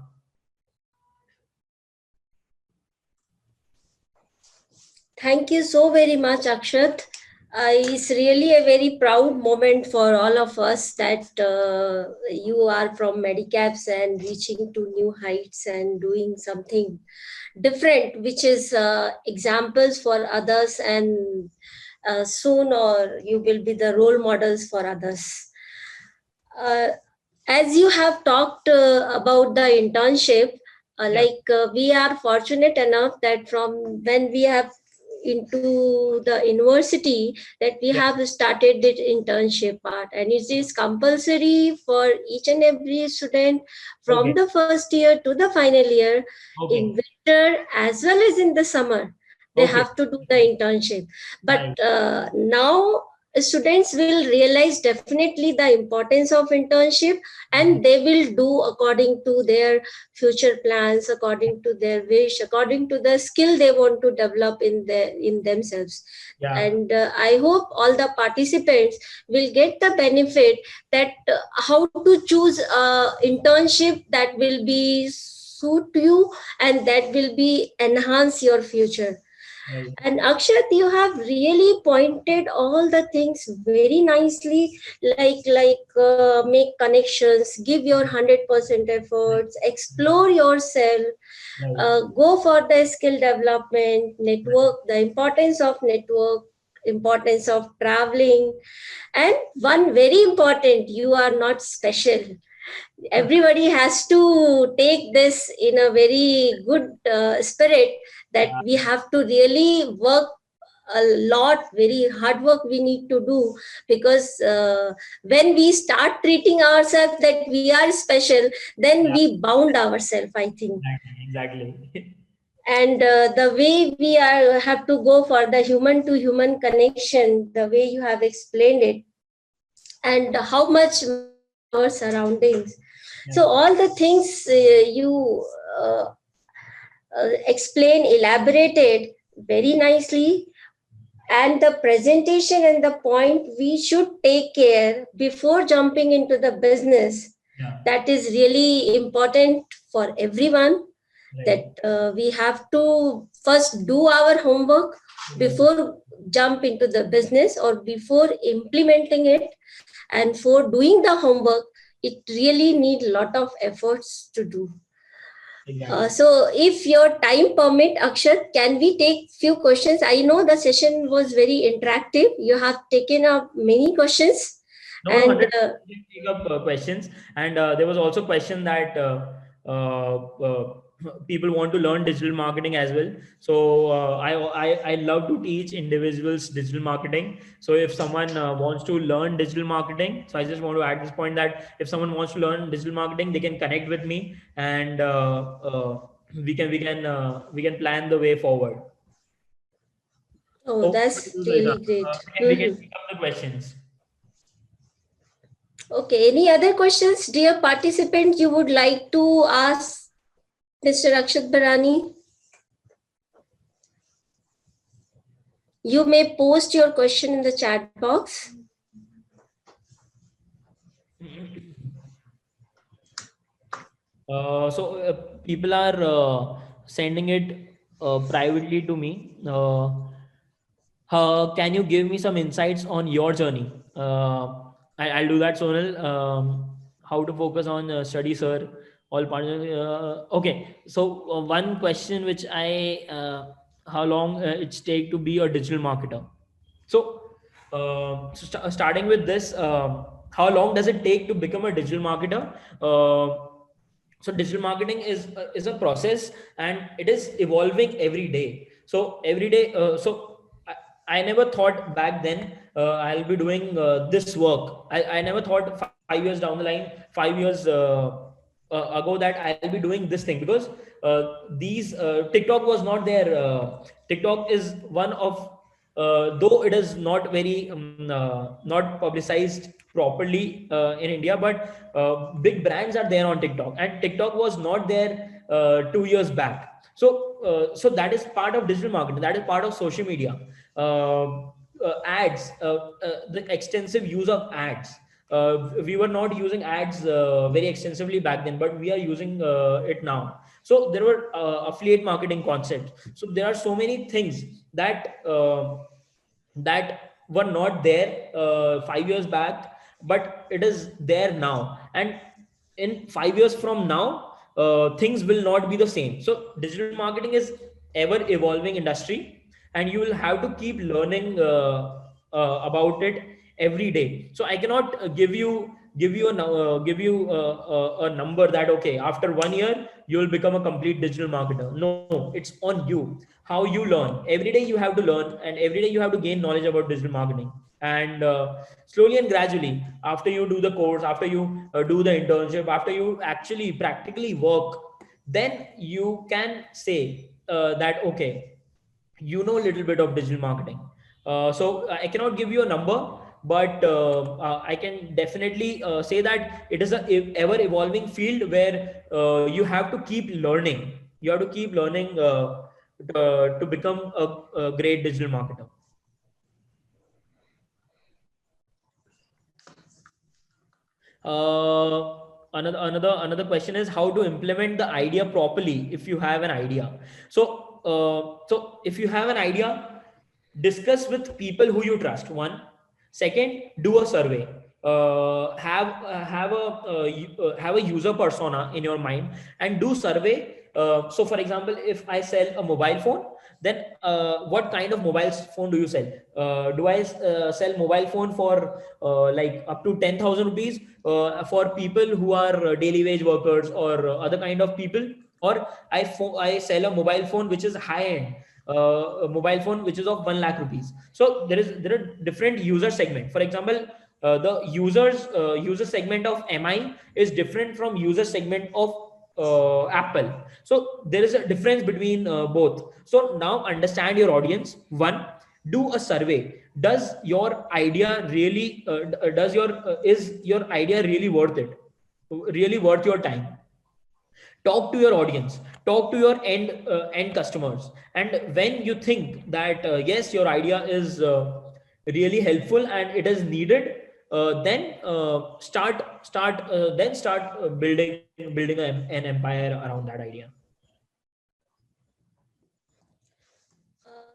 Thank you so very much, Akshat. It's really a very proud moment for all of us that you are from Medicaps and reaching to new heights and doing something different, which is examples for others, and soon or you will be the role models for others. Uh, as you have talked about the internship, we are fortunate enough that from when we have into the university that we Yeah. have started the internship part, and it is compulsory for each and every student from Okay. the first year to the final year, in Okay. winter as well as in the summer they Okay. have to do the internship. But Nice. now students will realize definitely the importance of internship, and they will do according to their future plans, according to their wish, according to the skill they want to develop in themselves. Yeah. And I hope all the participants will get the benefit that how to choose a internship that will be suit you and that will be enhance your future. Right. And Akshat, you have really pointed all the things very nicely, make connections, give your 100% efforts, explore yourself, Right. go for the skill development, network, the importance of network, importance of traveling, and one very important, you are not special. Everybody has to take this in a very good spirit that we have to really work a lot, very hard work we need to do, because when we start treating ourselves that we are special, then Yeah. we bound ourselves, I think. Exactly. And the way we are have to go for the human to human connection, the way you have explained it, and how much our surroundings. Yeah. So all the things you explain, elaborated very nicely, and the presentation and the point we should take care before jumping into the business, Yeah. that is really important for everyone, Right. that we have to first do our homework Right. before jump into the business or before implementing it. And for doing the homework, it really need a lot of efforts to do. Exactly. So if your time permit, Akshat, can we take few questions? I know the session was very interactive. You have taken up many questions, No, no, and 100 take up questions. And there was also question that uh, uh, people want to learn digital marketing as well. So I love to teach individuals digital marketing. So if someone wants to learn digital marketing, so I just want to add this point that if someone wants to learn digital marketing, they can connect with me, and we can plan the way forward. oh, Over to that's you, Saida. really great. We can pick up the questions. Okay, any other questions, dear participant, you would like to ask Mr. Akshat Bharani? You may post your question in the chat box. People are sending it privately to me. Can you give me some insights on your journey? I'll do that, Sonal. How to focus on study, sir? All partners. Okay. So one question which how long it's take to be a digital marketer? So, starting with this, how long does it take to become a digital marketer? So digital marketing is a process, and it is evolving every day. So every day, I never thought back then I'll be doing this work. I never thought 5 years down the line, 5 years ago that I'll be doing this thing, because these TikTok was not there. TikTok is one of, though it is not very not publicized properly in India, but big brands are there on TikTok, and TikTok was not there 2 years back. So that is part of digital marketing. That is part of social media. Ads, the extensive use of ads. We were not using ads very extensively back then, but we are using it now. So there were affiliate marketing concepts. So there are so many things that that were not there 5 years back, but it is there now. And in 5 years from now, things will not be the same. So digital marketing is ever evolving industry, and you will have to keep learning about it every day. So I cannot give you a number that, okay, after 1 year you will become a complete digital marketer. No, it's on you, how you learn. Every day you have to learn, and every day you have to gain knowledge about digital marketing. And slowly and gradually, after you do the course, after you do the internship, after you actually practically work, then you can say that, okay, you know a little bit of digital marketing. So I cannot give you a number, but I can definitely say that it is a ever evolving field where you have to keep learning. You have to keep learning to become a great digital marketer. Another question is how to implement the idea properly if you have an idea. So if you have an idea, discuss with people who you trust. One. Second, do a survey. Have a user persona in your mind and do survey. So for example, if I sell a mobile phone, then what kind of mobile phone do you sell? Do I sell mobile phone for like up to 10,000 rupees for people who are daily wage workers or other kind of people? Or I sell a mobile phone which is high end, a mobile phone which is of 1 lakh rupees. So there are different user segment. For example, the user segment of MI is different from user segment of Apple. So there is a difference between both. So now understand your audience. One, do a survey. Does your idea really is your idea really worth it? Really worth your time? Talk to your audience, talk to your end customers, and when you think that yes, your idea is really helpful and it is needed, then start building an empire around that idea.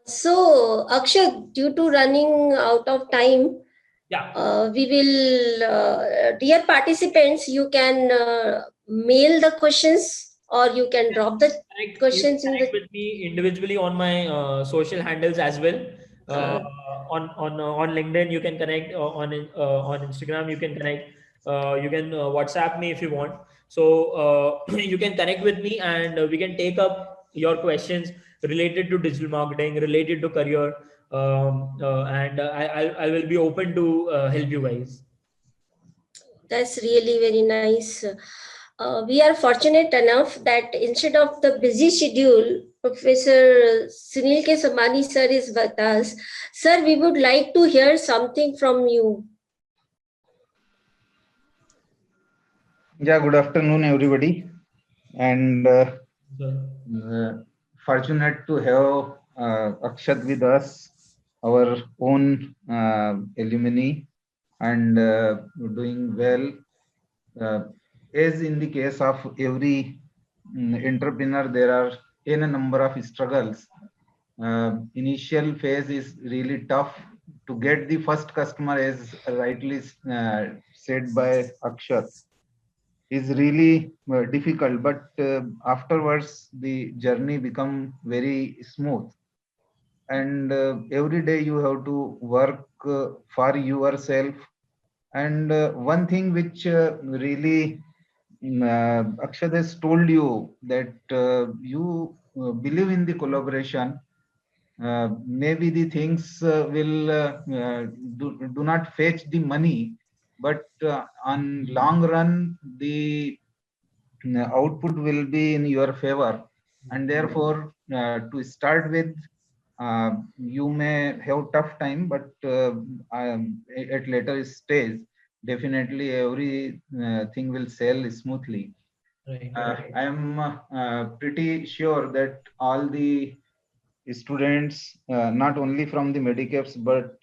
So, Akshat, due to running out of time, Yeah. We will, dear participants, you can mail the questions or you can drop the questions in the. With me individually on my social handles as well. On LinkedIn, you can connect. On Instagram, you can connect. You can WhatsApp me if you want. So you can connect with me, and we can take up your questions related to digital marketing, related to career, and I will be open to help you guys. That's really very nice. We are fortunate enough that instead of the busy schedule, Professor Sunil K. Samani sir is with us. Sir, we would like to hear something from you. Yeah, good afternoon, everybody. And fortunate to have Akshat with us, our own alumni, and doing well. As in the case of every entrepreneur, there are a number of struggles. Initial phase is really tough to get the first customer, as rightly said by Akshat, is really difficult, but afterwards the journey become very smooth. And every day you have to work for yourself. And one thing which really Akshat has told you, that you believe in the collaboration. Maybe the things will do not fetch the money, but on long run, the output will be in your favor, and therefore to start with, you may have tough time, but at later stage, definitely every thing will sail smoothly. Right. I am pretty sure that all the students, not only from the Medicaps, but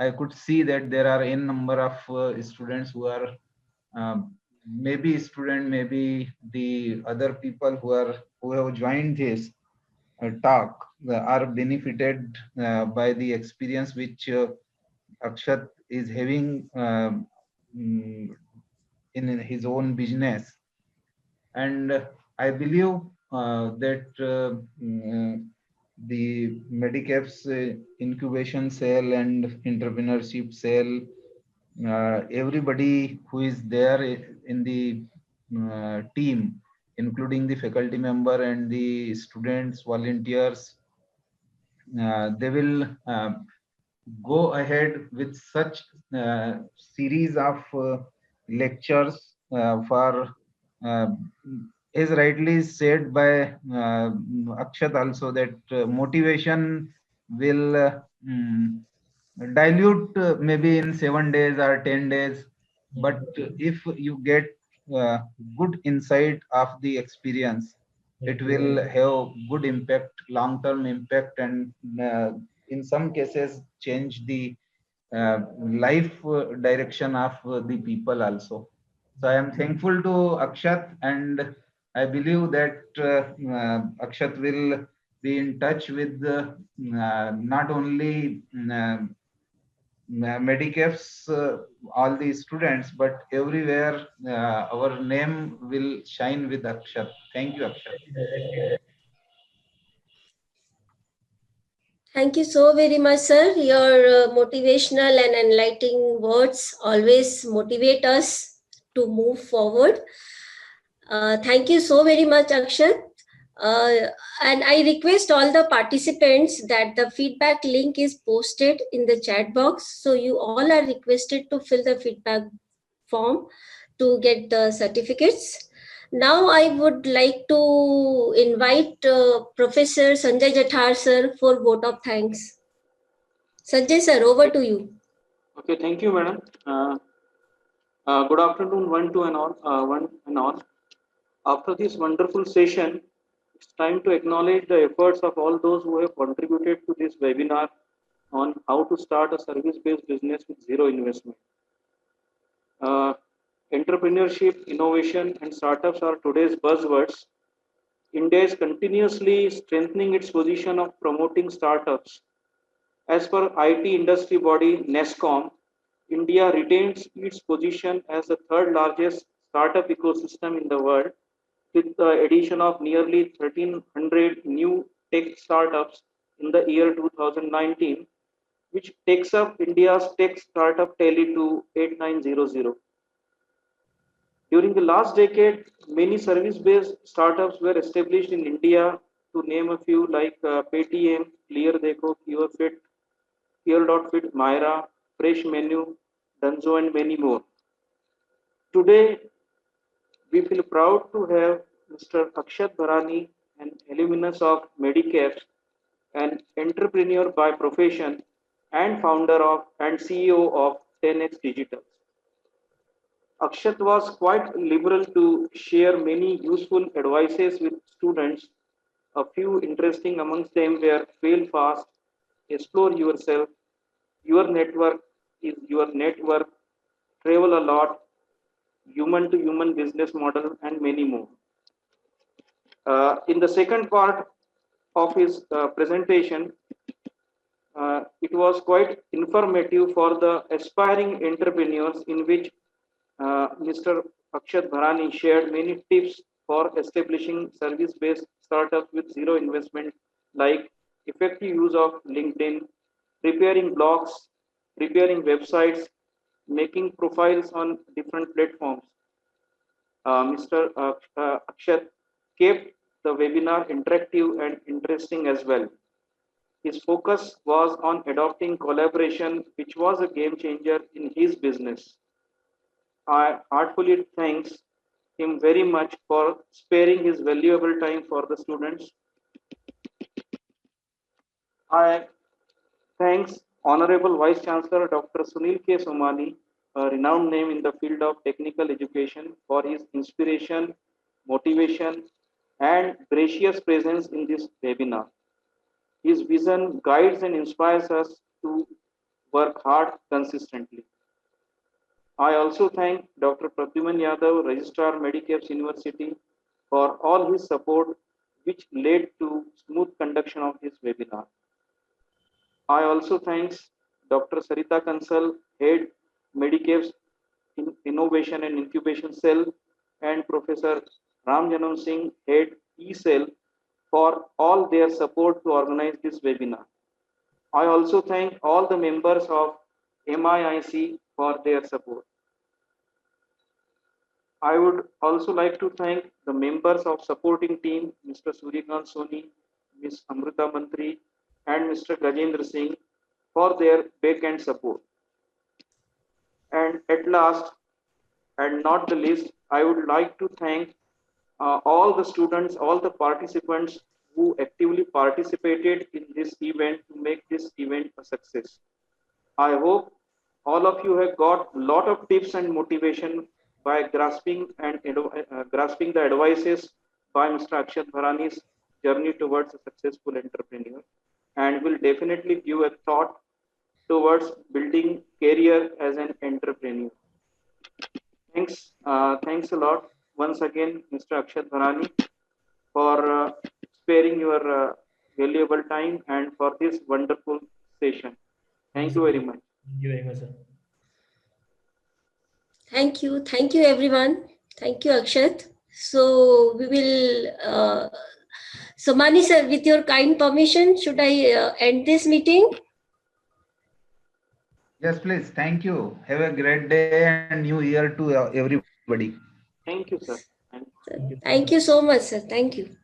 I could see that there are n number of students who are maybe student, maybe the other people who have joined this talk are benefited by the experience which Akshat is having mm, in his own business. And I believe that the Medicaps incubation cell and entrepreneurship cell, everybody who is there in the team, including the faculty member and the students, volunteers, they will go ahead with such series of lectures for, uh, as rightly said by Akshat also, that motivation will dilute maybe in 7 days or 10 days. But if you get good insight of the experience, it will have good impact, long-term impact, and in some cases change the life direction of the people also. So I am thankful to Akshat, and I believe that Akshat will be in touch with not only Medicaps, all the students, but everywhere our name will shine with Akshat. Thank you, Akshat. Thank you so very much, sir. Your motivational and enlightening words always motivate us to move forward. Thank you so very much, Akshat. And I request all the participants that the feedback link is posted in the chat box. So you all are requested to fill the feedback form to get the certificates. Now I would like to invite Professor Sanjay Jathar sir for vote of thanks. Sanjay sir, over to you. Okay, thank you, madam. Good afternoon, one and all. After this wonderful session, it's time to acknowledge the efforts of all those who have contributed to this webinar on how to start a service-based business with zero investment. Uh, Entrepreneurship, innovation, and startups are today's buzzwords. India is continuously strengthening its position of promoting startups. As per IT industry body NESCOM, India retains its position as the third largest startup ecosystem in the world, with the addition of nearly 1,300 new tech startups in the year 2019, which takes up India's tech startup tally to 8900. During the last decade, many service-based startups were established in India, to name a few like Paytm, ClearDeco, QFit, Fuel.fit, Myra, Fresh Menu, Dunzo, and many more. Today, we feel proud to have Mr. Akshat Bharani, an alumnus of Medicaps, an entrepreneur by profession, and founder of and CEO of 10x Digital. Akshat was quite liberal to share many useful advices with students. A few interesting amongst them were fail fast, explore yourself, your network is your network, travel a lot, human to human business model, and many more. In the second part of his presentation, it was quite informative for the aspiring entrepreneurs, in which Mr. Akshat Bharani shared many tips for establishing service-based startups with zero investment, like effective use of LinkedIn, preparing blogs, preparing websites, making profiles on different platforms. Mr. Akshat kept the webinar interactive and interesting as well. His focus was on adopting collaboration, which was a game changer in his business. I heartfully thanks him very much for sparing his valuable time for the students. I thanks Honorable Vice Chancellor Dr. Sunil K. Somani, a renowned name in the field of technical education, for his inspiration, motivation, and gracious presence in this webinar. His vision guides and inspires us to work hard consistently. I also thank Dr. Pradyuman Yadav, Registrar Medicaps University, for all his support, which led to smooth conduction of this webinar. I also thanks Dr. Sarita Kansal, Head Medicaps Innovation and Incubation Cell, and Professor Ram Janam Singh, Head E-Cell, for all their support to organize this webinar. I also thank all the members of MIIC for their support. I would also like to thank the members of supporting team, Mr. Suryakant Soni, Ms. Amrita Mantri, and Mr. Gajendra Singh for their back-end support. And at last, and not the least, I would like to thank all the students, all the participants who actively participated in this event to make this event a success. I hope all of you have got a lot of tips and motivation by grasping the advices by Mr. Akshat Bharani's journey towards a successful entrepreneur, and will definitely give a thought towards building career as an entrepreneur. Thanks a lot once again, Mr. Akshat Bharani, for sparing your valuable time and for this wonderful session. Thank you very much. Thank you very much, sir. Thank you. Thank you, everyone. Thank you, Akshat. So we will, Somani sir, with your kind permission, should I end this meeting? Yes, please. Thank you. Have a great day and new year to everybody. Thank you, sir. Thank you so much, sir. Thank you.